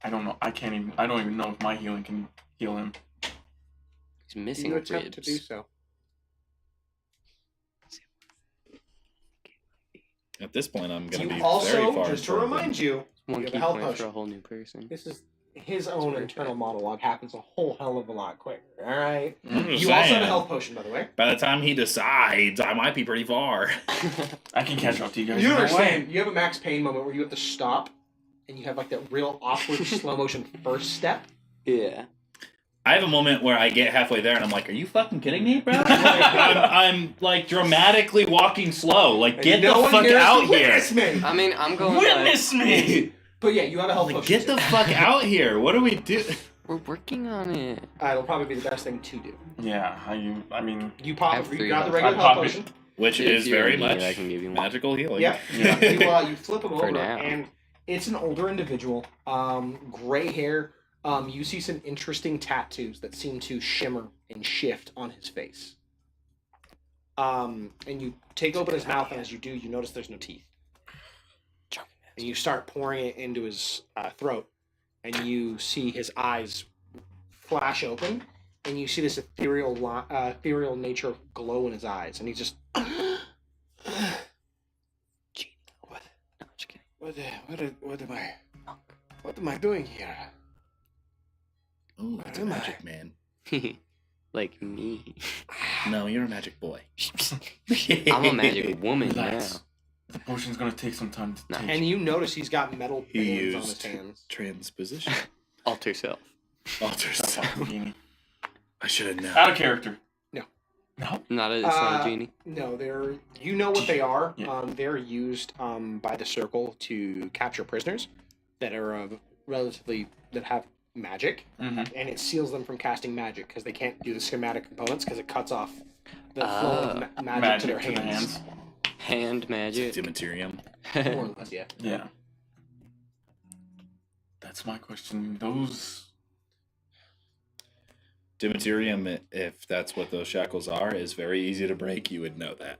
don't know. I don't even know if my healing can heal him. He's missing You ribs. attempt to do so. At this point, I'm going to be You very also, far. just to toward remind you, One you have key a health point for potion. a whole new person. This is his own very internal true. monologue happens a whole hell of a lot quicker. All right. them. I'm just You also have a saying, health potion, by the way. by the time he decides, I might be pretty far. I can catch up to you guys. You No way. understand? You have a max pain moment where you have to stop, and you have like that real awkward slow motion first step. Yeah. I have a moment where I get halfway there and I'm like, are you fucking kidding me, bro? Like, I'm like dramatically walking slow. Like, get no the one fuck cares to out here. witness me. I mean, I'm going Witness me! But yeah, you have a health Like, potion. get the fuck out here. What do we do? We're working on it. It'll probably be the best thing to do. Yeah, I mean, You pop. Have You three got the health. regular I'd health pop it. potion. Which If is you're very in need, much I can give you one. magical healing. Yeah. Yeah. You flip him For over, now. and it's an older individual. Gray hair. You see some interesting tattoos that seem to shimmer and shift on his face. And you take open his mouth, and as you do, you notice there's no teeth. And you start pouring it into his throat, and you see his eyes flash open, and you see this ethereal nature glow in his eyes, and he's just. What? No, I'm just kidding. What am I doing here? Oh, that's a Where am magic I? man. Like me. No, you're a magic boy. I'm a magic woman now. relax. The potion's gonna take some time to No. take. And you notice he's got metal He bands on his used hands. transposition. Alter self. Alter That's self. fucking genie. I should have known. Out of character. No. No. It's not a Uh, genie. No, they're you know what they are. Yeah. They're used by the circle to capture prisoners that are relatively that have magic, Mm-hmm. and it seals them from casting magic because they can't do the schematic components because it cuts off the flow of magic to their hands. Hand magic. Dimaterium. More or less, yeah. Yeah. That's my question. Those. Dimaterium, if that's what those shackles are, is very easy to break. You would know that.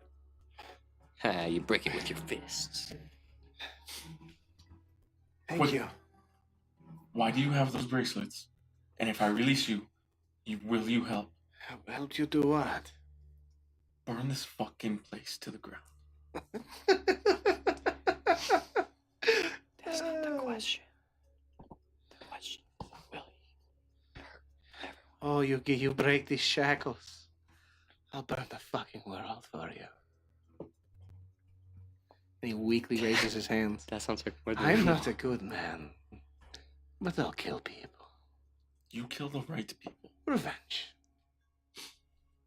You break it with your fists. Thank What- you. Why do you have those bracelets? And if I release you, will you help Help you do what? burn this fucking place to the ground? That's not the question. The question is, will he hurt everyone? Oh, you break these shackles. I'll burn the fucking world for you. And he weakly raises his hands. That sounds like more than I'm not a good man, but I'll kill people. You kill the right people. Revenge.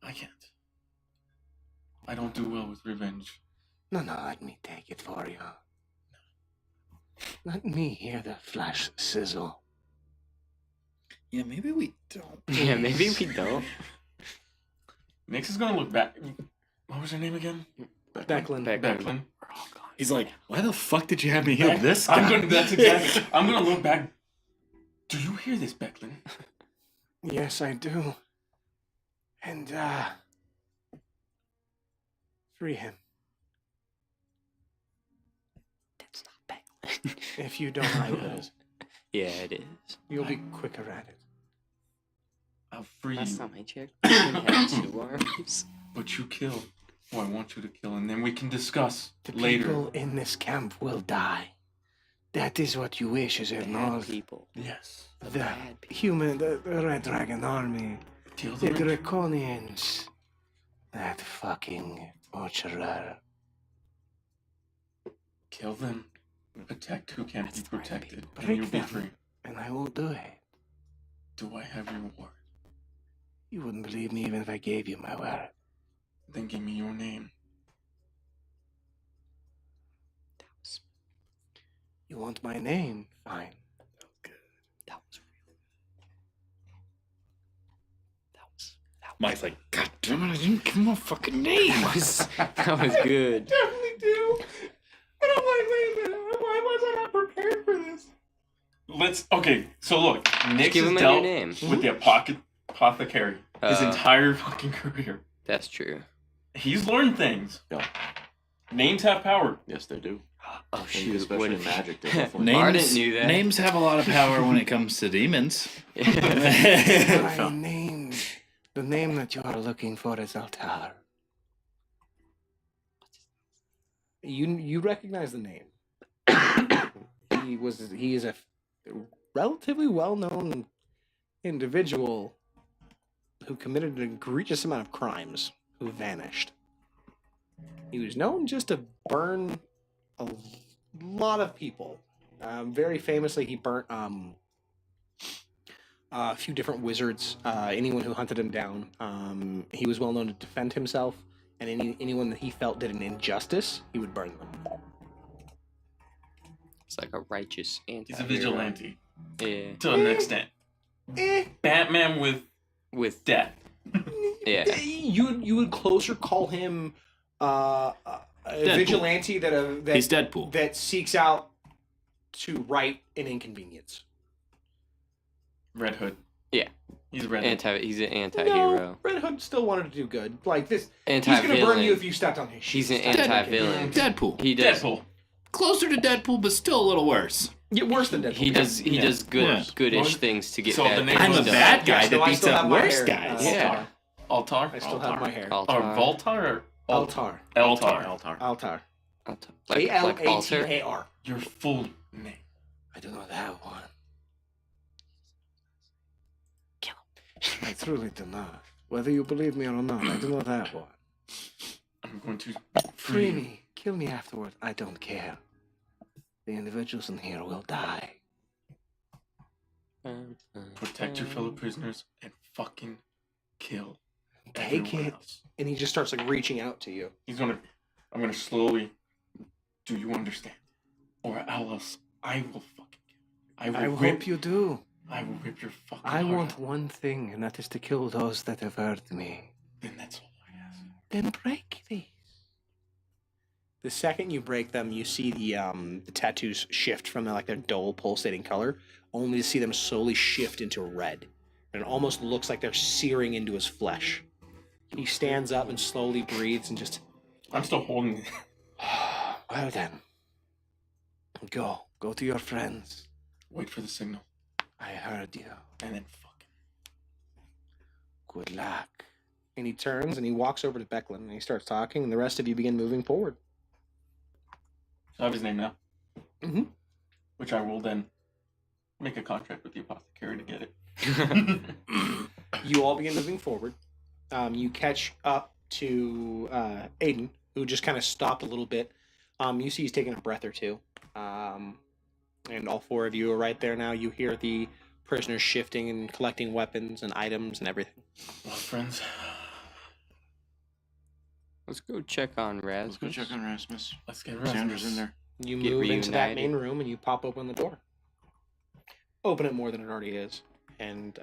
I can't. I don't do well with revenge. No, let me take it for you. Let me hear the flash sizzle. Yeah, maybe we don't. Yeah, maybe we don't. Nix is gonna look back. What was her name again? Declan. Declan. We're all gone. He's like, why the fuck did you have me heal this guy? That's exactly. I'm gonna look back. Do you hear this, Becklin? Yes, I do. And, free him. That's not bad. If you don't, I will. Yeah, it is. You'll be quicker at it. I'll free That's you, not my chair. I have 2 arms. but you kill who I want you to kill, and then we can discuss The later. people in this camp will die. That is what you wish, is it Bad not? people. Yes. The The bad people. human, the Red Dragon Army, Kill the the rich. Draconians, that fucking torturer. Kill them. Protect who can't That's be the right protected, people. and Break you'll be them. free. And I will do it. Do I have your word? You wouldn't believe me even if I gave you my word. Then give me your name. That was You want my name? Fine. that was real. That Mike's like, God damn it, I didn't give him a fucking name. was good. Definitely do. And I'm like, wait a minute, why was I not prepared for this? Okay, so look, Nix Give has him a new dealt name. with the apothecary his entire fucking career. That's true. He's learned things. Yeah. Names have power. Yes, they do. Oh And shoot! especially What in if magic, they definitely Names, Arden knew that. Names have a lot of power when it comes to demons. My name, the name that you are looking for is Altar. You recognize the name. He is a relatively well-known individual who committed an egregious amount of crimes, who vanished. He was known just to burn a lot of people. Very famously, he burnt a few different wizards. Anyone who hunted him down. He was well known to defend himself, and anyone that he felt did an injustice, he would burn them. It's like a righteous anti. He's a vigilante Yeah. to an extent. Batman with death. Yeah. You would closer call him a vigilante that He's Deadpool. that seeks out to right an inconvenience. Red Hood. Yeah. He's a Red Hood. He's an anti-hero. No, Red Hood still wanted to do good. Like this, Anti-villain. he's gonna burn you if you stepped on his shoes. He's an anti-villain. Deadpool. He does. Deadpool. Closer to Deadpool, but still a little worse. Yeah, worse than Deadpool. He does. He does good, Worse. goodish things to get So bad the things name I'm a was done. bad guy Yeah, so that I beats still up have my worse hair. guys. Yeah. Altar. I still have my hair. Altar. Or Voltar or Altar. Altar. Altar. Like altar. A-L-A-T-A-R. Your full name. I don't know that one. Kill him. I truly do not. Whether you believe me or not, I do know that one. I'm going to Free me. Kill me afterward. I don't care. The individuals in here will die. protect your fellow prisoners and fucking kill Take everyone it. else. And he just starts like reaching out to you. I'm gonna slowly. Do you understand? Or else I will fucking kill. I hope you do. I will rip your fucking I heart want out. one thing, and that is to kill those that have hurt me. Then that's all I ask. Then break these. The second you break them, you see the tattoos shift from their dull pulsating color, only to see them slowly shift into red. And it almost looks like they're searing into his flesh. He stands up and slowly breathes and just... I'm still holding it. Well then. Go. Go to your friends. Wait for the signal. I heard you. And then fucking. Good luck. And he turns and he walks over to Becklin and he starts talking, and the rest of you begin moving forward. I have his name now. Mm-hmm. Which I will then make a contract with the apothecary to get it. You all begin moving forward. You catch up to Aiden, who just kind of stopped a little bit. You see he's taking a breath or two. And all four of you are right there now. You hear the prisoners shifting and collecting weapons and items and everything. Well, friends. Let's go check on Rasmus. Let's go check on Rasmus. Let's get Rasmus. Sandra's in there. You Get move into that reunited. main room and you pop open the door. Open it more than it already is. And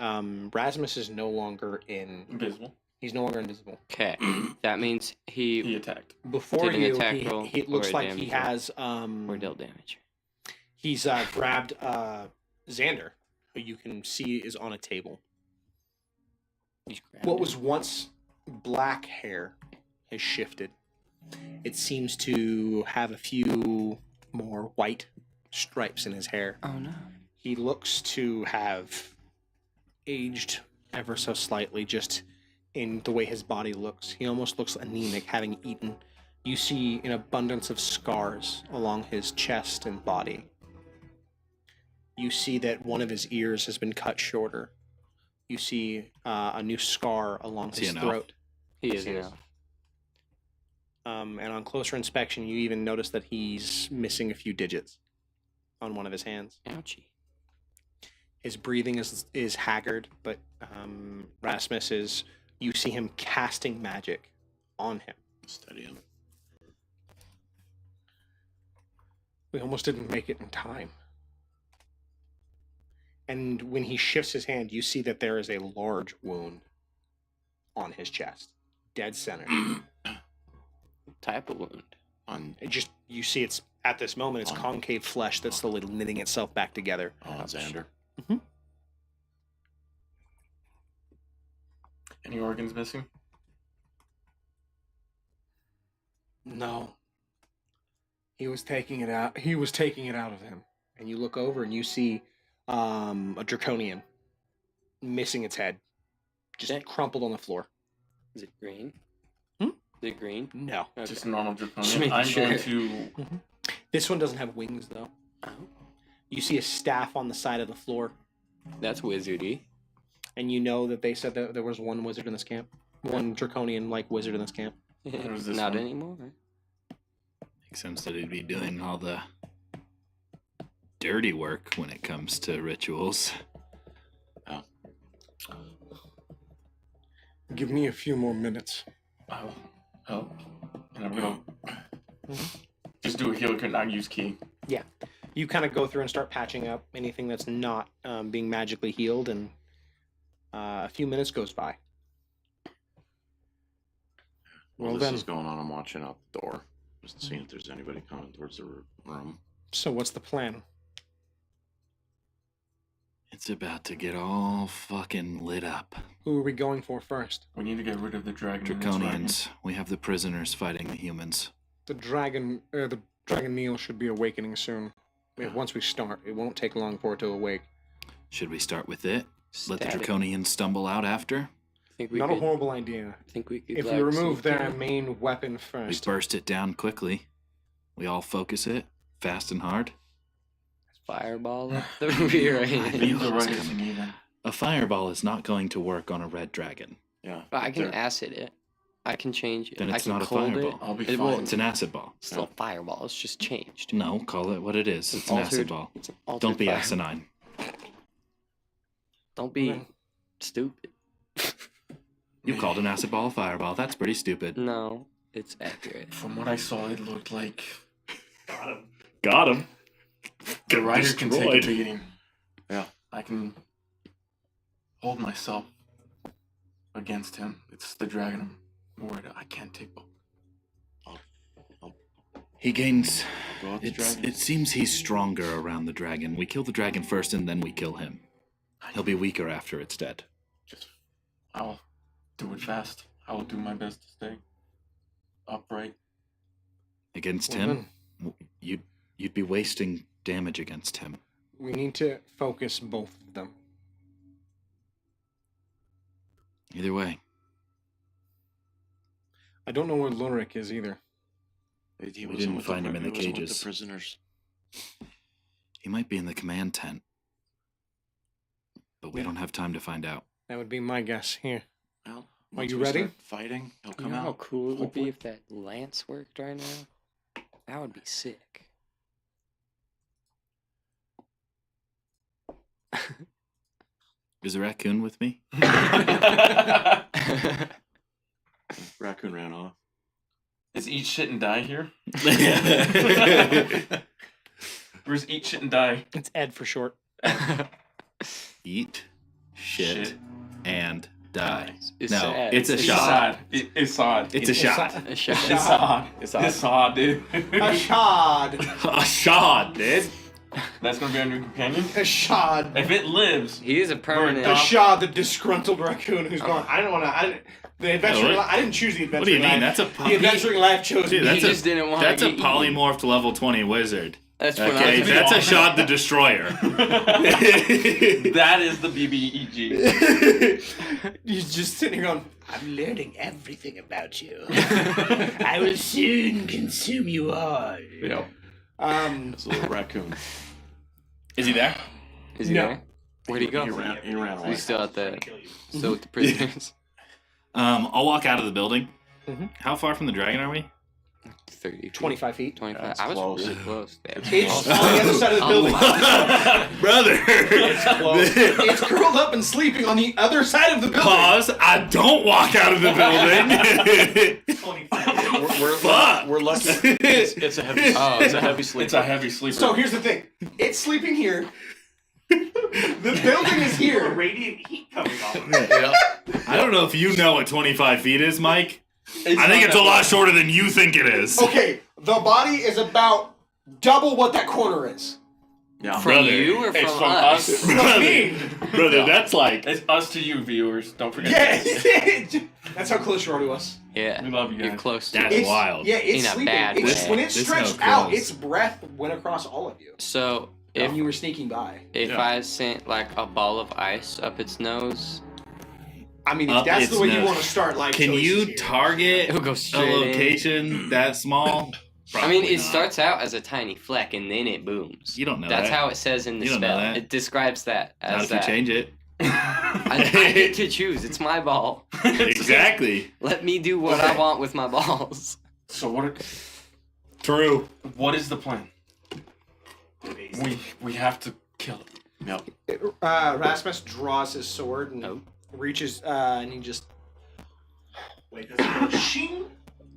Rasmus is no longer Invisible. He's no longer invisible. Okay, that means He he attacked. Before Did an you, attack roll he looks or a like he damage roll? has or dealt damage. he's grabbed Xander, who you can see is on a table. He's grabbed What it. was once black hair has shifted. It seems to have a few more white stripes in his hair. Oh no. He looks to have aged ever so slightly, just in the way his body looks. He almost looks anemic, having eaten. You see an abundance of scars along his chest and body. You see that one of his ears has been cut shorter. You see a new scar along Is he his an throat. He is Yes. now. And on closer inspection, you even notice that he's missing a few digits on one of his hands. Ouchie. His breathing is haggard, but Rasmus is... You see him casting magic on him. Steady him. We almost didn't make it in time. And when he shifts his hand, you see that there is a large wound on his chest. Dead center. Type of wound. On You see it's, at this moment, it's concave flesh that's slowly knitting itself back together. Xander. Any organs missing? No. He was taking it out. He was taking it out of him. And you look over and you see a draconian missing its head, just crumpled on the floor. Is it green? Hmm? Is it green? No. Okay. Just a normal Just draconian. making I'm sure. going to. This one doesn't have wings though. Oh, You see a staff on the side of the floor, that's wizardy. and you know that they said that there was one wizard in this camp, one draconian like wizard in this camp. There's this Not one. anymore. Makes sense that he'd be doing all the dirty work when it comes to rituals. Give me a few more minutes. I'll help. And I'm going to. Just do a healer, could not use key. You kind of go through and start patching up anything that's not being magically healed, and A few minutes goes by. While Well this then. is going on, I'm watching out the door, just seeing if there's anybody coming towards the room. So what's the plan? It's about to get all fucking lit up. Who are we going for first? We need to get rid of the dragon. and its Draconians. We have the prisoners fighting the humans. The dragon Neil should be awakening soon. Once we start, it won't take long for it to awake. Should we start with it? Let the Static. Draconians stumble out after? I think we Not could, a horrible idea. I think we could. If like, we remove sneak their in. main weapon We first. burst it down quickly. We all focus it, fast and hard. Fireball up the rear Leave end. the riders in even. A fireball is not going to work on a red dragon. Yeah. I can They're- acid it. I can change it. Then I it's can not a cold fireball. it. I'll be It fine. won't. It's an acid ball. It's still a fireball. It's just changed. No, call it what it is. It's an acid Altered- ball. It's an altered Don't be fire- asinine. Don't be Okay. stupid. You called an acid ball a fireball. That's pretty stupid. No, it's accurate. From what I saw, it looked like Got him. the rider can take a Destroyed. beating. Yeah. I can hold myself against him. It's the dragon I'm worried I can't take both. He gains. Go out the It's, dragon. it seems he's stronger around the dragon. We kill the dragon first and then we kill him. He'll be weaker after it's dead. Just, I'll do it fast. I will do my best to stay upright. Against Well him, you'd be wasting damage against him. We need to focus both of them. Either way, I don't know where Lurik is either. He we wasn't didn't with find him in the he wasn't with cages. The prisoners. he might be in the command tent. But we Yeah. don't have time to find out. That would be my guess. Here. Well, Are once you we ready? start fighting, he'll You come know how out. cool it would be Hopefully. if that lance worked right now? That would be sick. Is a raccoon with me? Raccoon ran off. Is eat shit and die here? Where's eat shit and die? It's Ed for short. Eat, shit, and die. It's no, sad. it's a It's shot. It's odd. It's a shot. A shot. It's odd. It's odd, dude. A shod. A shot, dude. That's gonna be our new companion. A shod. If it lives, He is a permanent. A shod, the disgruntled raccoon who's gone. I didn't want to. The adventuring. what? I didn't choose the adventuring. What do you mean? Life. That's a The puppy. adventuring life chose Dude, me. that's He just didn't want That's to a get eaten. polymorphed level 20 wizard. That's what Okay, I'm that's a awesome. shot the destroyer. that is the BBEG. He's just sitting here going, I'm learning everything about you. I will soon consume you all. Yep. It's a little raccoon. Is he there? Is he No. there? Where'd he go? He ran away. He's still at the. Still with the prisoners. I'll walk out of the building. Mhm. How far from the dragon are we? 30 feet. 25 feet. 25. That's I was close. really close. There. It's on the other side of the building. Brother! It's curled up and sleeping on the other side of the building. Pause. I don't walk out of the building. Fuck. We're lucky. It's a heavy. Oh, It's a heavy sleeper. It's a heavy sleeper. So here's the thing. It's sleeping here. The building is here. Radiant heat coming off of it. I don't know if you know what 25 feet is, Mike. I not think it's a that lot bad. shorter than you think it is. Okay, the body is about double what that corner is. Yeah. From Brother, you or it's from from us? us. From me. Brother, that's like... It's us to you, viewers. Don't forget. Yeah, that's how close you are to us. Yeah. We love you You're guys. close to That's it. It's wild. Yeah, it's In a sleeping. bad It's, way. when it's This stretched no out, close. its breath went across all of you. So, If if you were sneaking by. if Yeah. I sent like a ball of ice up its nose, I mean, if Up that's its the way you nose. want to start life Can choices you here. target it'll go a straight in. location that small? I mean, Probably it not. starts out as a tiny fleck and then it booms. You don't know That's that. how it says in the You don't know spell. that. It describes that Not as if that. you change it. I get to choose. It's my ball. Exactly. Let me do what I Okay. want with my balls. So True. what is the plan? We have to kill him. Yep. Rasmus draws his sword and Oh. reaches, and he just... Wait, does it go shing?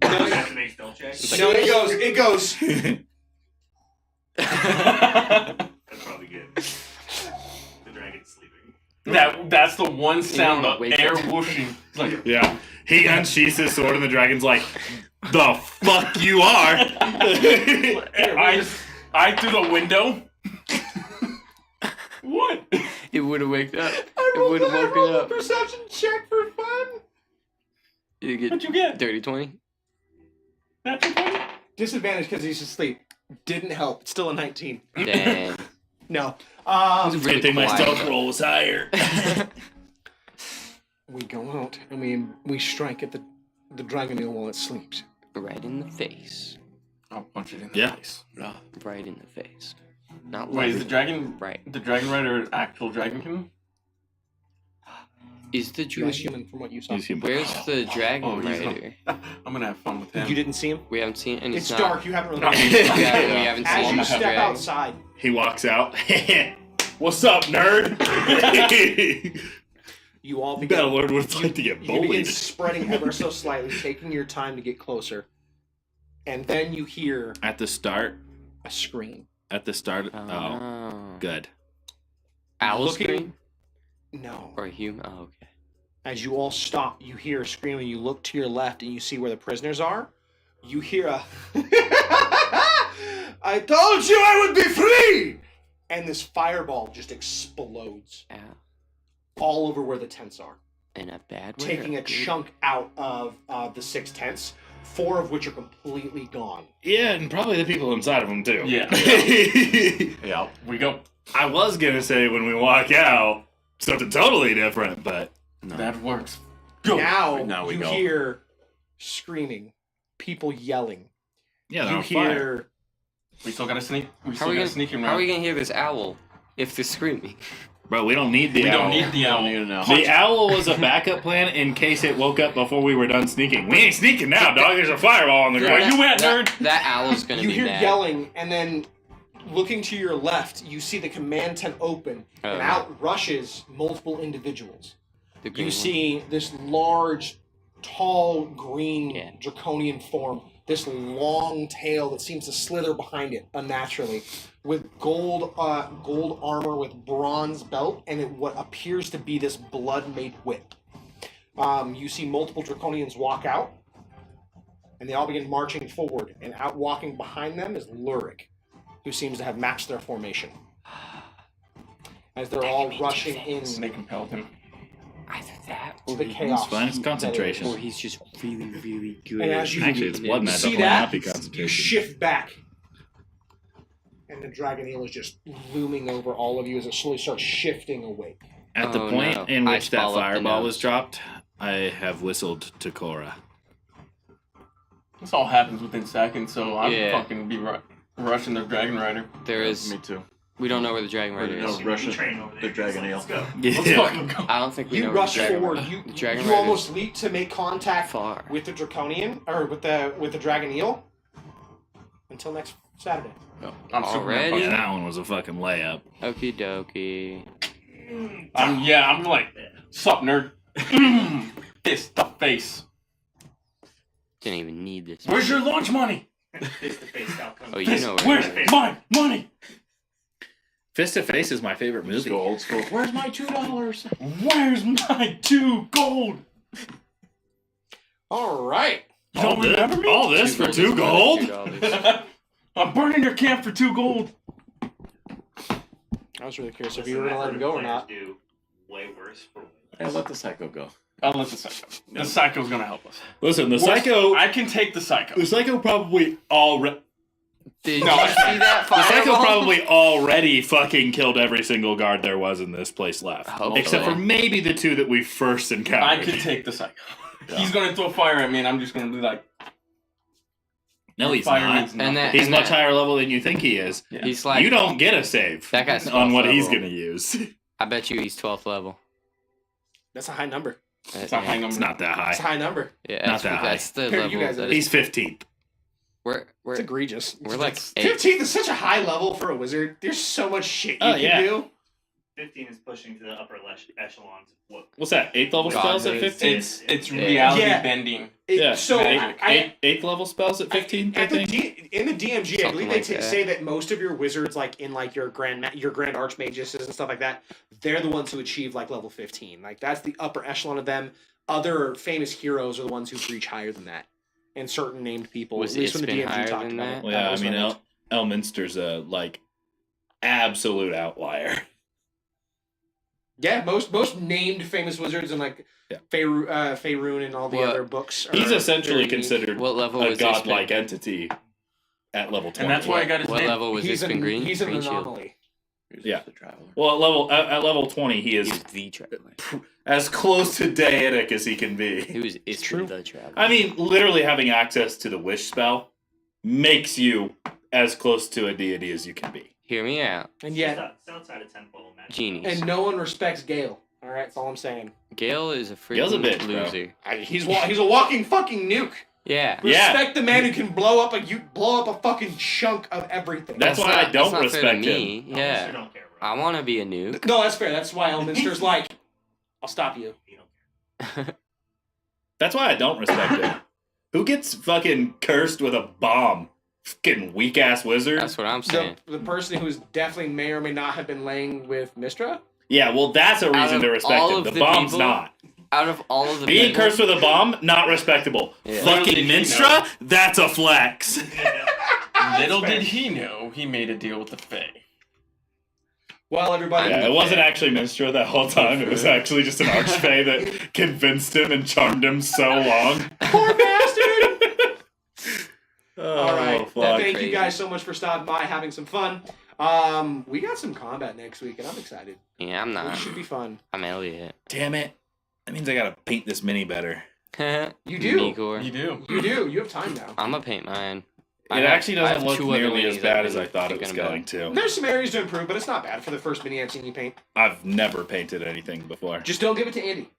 No, Does it have to make spell checks? no, it goes. That's probably good. The dragon's sleeping. That's the one sound, wanna the wake air up. whooshing. It's like, Yeah. He unsheaths his sword, and the dragon's like, "The fuck you are!" I through the window. What? It would have waked up. It rolled would have a woken up. perception check for fun. You get What'd you get? dirty 20. Natural 20? Disadvantage because he's asleep. Didn't help. It's still a 19. Dang. No. Really Good thing my quiet. stealth roll was higher. We go out and we strike at the dragon eel while it sleeps. Right in the face. I'll punch it in the Yeah. face. Right in the face. Not Wait, is like the dragon right. the dragon rider an actual dragonkin? Is the He was dragon? human from what you saw. He's human. Where's the dragon Oh, he's rider? I'm gonna have fun with him. You didn't see him? We haven't seen, and It's not, dark. You haven't really. No. Yeah, we haven't As seen you the step dragon. outside, He walks out. What's up, nerd? you all You begin. gotta learn what it's like to get You begin bullied. spreading ever so slightly, taking your time to get closer, and then you hear At the start. a scream. At the start. Oh, Oh. good. Owl Looking- scream No. or a human? Oh, okay. As you all stop, you hear a scream, and you look to your left, and you see where the prisoners are. You hear a. I told you I would be free! And this fireball just explodes Ow. all over where the tents are, In a bad way. taking or a good? chunk out of the 6 tents, 4 of which are completely gone. Yeah, and probably the people inside of them too. Yeah. Yeah. We go. I was gonna say when we walk out something totally different, but No. That works. Go. Now we you go. hear screaming, people yelling. yeah, they're You on fire. hear We still gotta sneak. We How still are we gotta gonna sneak him How are we around. gonna hear this owl if they're screaming? Bro, we don't need the We owl. don't need the I owl. don't even know. The owl was a backup plan in case it woke up before we were done sneaking. We ain't sneaking now, dog. There's a fireball on the Where ground. you at, that, nerd? That owl's gonna you be hear mad. yelling, and then looking to your left, you see the command tent open, and Oh. out rushes multiple individuals. The green You one. see this large, tall, green Yeah. draconian form, this long tail that seems to slither behind it unnaturally, with gold armor with bronze belt, and what appears to be this blood-made whip. You see multiple draconians walk out, and they all begin marching forward, and out walking behind them is Lurik, who seems to have matched their formation. As they're all rushing in And they compelled him. Either that to or, the he- chaos. It's fine. It's concentration. or he's just really, really good. And as you Actually, it's blood you magic. see That might not that, be you concentration. shift back, and the dragon eel is just looming over all of you as it slowly starts shifting away. At the Oh, point no. in I which that swallowed the fireball nose. was dropped, I have whistled to Cora. This all happens within seconds, so I'm Yeah. fucking be rushing the dragon rider. There is. Me too. We don't know where the dragon rider No, is. Russia. Train over there. The dragon eel. Let's go. Let's Yeah. fucking go. I don't think we You know rush where the dragon forward. rider. You The dragon you rider's almost leap to make contact far. with the draconian or with the dragon eel. Until next Saturday. I'm Already? super Yeah, that one was a fucking layup. Okie dokie. I'm like, sup, nerd? It's the face. Didn't even need this. Where's your lunch money? Face-to-face outcome. Oh, you know where Where's it is. my money? Fist to Face is my favorite Just movie. go old school. Where's my $2? Where's my 2 gold? All right. You don't remember me? All this for 2 gold? $2. I'm burning your camp for 2 gold. I was really curious if you were gonna let him go or not. Do way worse for Yeah, let the psycho go. I'll let the psycho. The psycho's gonna help us. Listen, the Worst- psycho. I can take the psycho. The psycho probably already. Did No, you I- see that The fireball? psycho probably already fucking killed every single guard there was in this place left, Hopefully. except for maybe the 2 that we first I encountered. could take the psycho. Yeah. He's gonna throw fire at me, and I'm just gonna be like, No, he's fire not. means And nothing. that- He's much higher level than you think he is. Yeah. He's like, You don't get a save That guy's on 12th what he's level. gonna use. I bet you he's 12th level. That's a high number. It's a high number. It's not that It's a high. high number. Yeah, Not that's, that high. that's the Compared to level. you guys, that it He's 15th. we're It's egregious. we're like That's 8. 15th is such a high level for a wizard. There's so much shit you Oh, can yeah. do. 15 is pushing to the upper echelons. What? What's that? 8th level God spells at knows. 15? It's Yeah. reality Yeah. bending. Yeah. So eighth level spells at 15. I think. In the DMG, I Something believe like they that. say that most of your wizards, like in like your grand archmages and stuff like that, they're the ones who achieve like level 15. Like that's the upper echelon of them. Other famous heroes are the ones who reach higher than that, and certain named people. Was at least when the Ispin DMG higher talked than about that? it. Well, yeah, I was mean, what it Elminster's a like absolute outlier. Yeah, most named famous wizards and like Yeah. Faerun and all the Well, other books. He's are essentially very unique. considered What level a was godlike Ispin? entity at level 20. And that's why I got his What name. level was He's Ispin an, Green? he's an Green Shield. anomaly. Yeah. The traveler. Well, at level 20, he is He was the traveler. as close to deitic as he can He be. was Ispin the traveler. I mean, literally having access to the wish spell makes you as close to a deity as you can be. Hear me out. And It's yet, outside of 10th level magic. Genies. and no one respects Gale. All right, that's all I'm saying. Gale is a Gale's a freaking bitch, bro. loser. He's a walking fucking nuke. Yeah. Yeah. Respect the man who can blow up a fucking chunk of everything. That's why I don't not fair to respect me. You Yeah. don't care, bro. I want to be a nuke. No, that's fair. That's why Elminster's like, I'll stop you. You don't care. That's why I don't respect him. Who gets fucking cursed with a bomb? Fucking weak ass wizard. That's what I'm saying. The person who's definitely may or may not have been laying with Mistra. Yeah, well, that's a reason of to respect all him. of The the bomb's people- not. Out of all of the Being people, cursed with a bomb, not respectable. Yeah. Fucking Little did he Minstra, that's a flex. Little did he know, he made a deal with the Fae. Well, everybody. Yeah, it wasn't actually Minstra that whole time. It was actually just an archfey that convinced him and charmed him so long. Poor bastard! Oh, All right. fuck. Thank you Crazy. guys so much for stopping by, having some fun. We got some combat next week, and I'm excited. yeah, I'm It not. should be fun. I'm Elliot. Damn it. That means I gotta paint this mini better. You do. Igor. You do. You do. You have time now. I'm gonna paint mine. It actually I doesn't have look two other nearly as minis bad I've as I been thought it was thinking about. going to. There's some areas to improve, but it's not bad for the first mini I've seen you paint. I've never painted anything before. Just don't give it to Andy.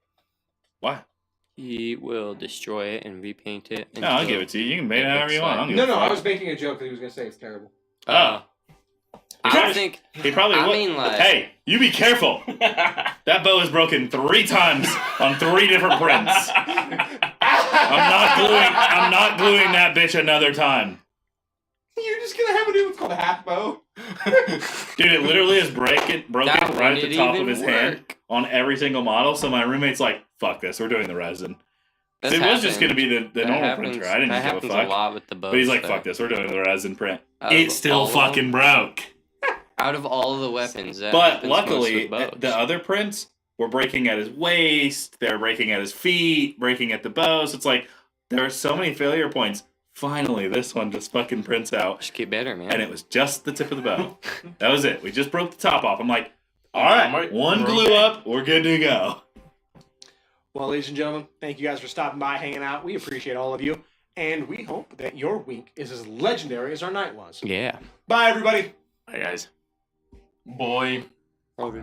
Why? He will destroy it and repaint it. No, I'll until give it to you. You can paint it it however looks you want. I don't like- give No, a I fuck. was making a joke that he was going to say it's terrible. Oh. I don't think. He probably I would. mean, like- Hey, you be careful. That bow is broken 3 times on 3 different prints. I'm not gluing that bitch another time. You're just going to have a new, it's called a half bow. Dude, it literally is broken That right at wouldn't the top of even his hand work. on every single model. So my roommate's like, "Fuck this, we're doing the resin." That's It was just happened. gonna be the That normal happens- printer. I didn't that give a happens fuck. a lot with the bows. But he's like, though. "Fuck this, we're doing the resin print." Out It's of still all of them- fucking broke. Out of all of the weapons, that But happens most luckily, with bows. the other prints were breaking at his waist. They're breaking at his feet, breaking at the bows. It's like there are so many failure points. Finally, this one just fucking prints out, Just get better, man. and it was just the tip of the bow. That was it. We just broke the top off. I'm like, all right, one glue up, we're good to go. Well, ladies and gentlemen, thank you guys for stopping by, hanging out. We appreciate all of you. And we hope that your week is as legendary as our night was. Yeah. Bye, everybody. Hi, guys. Boy. Okay.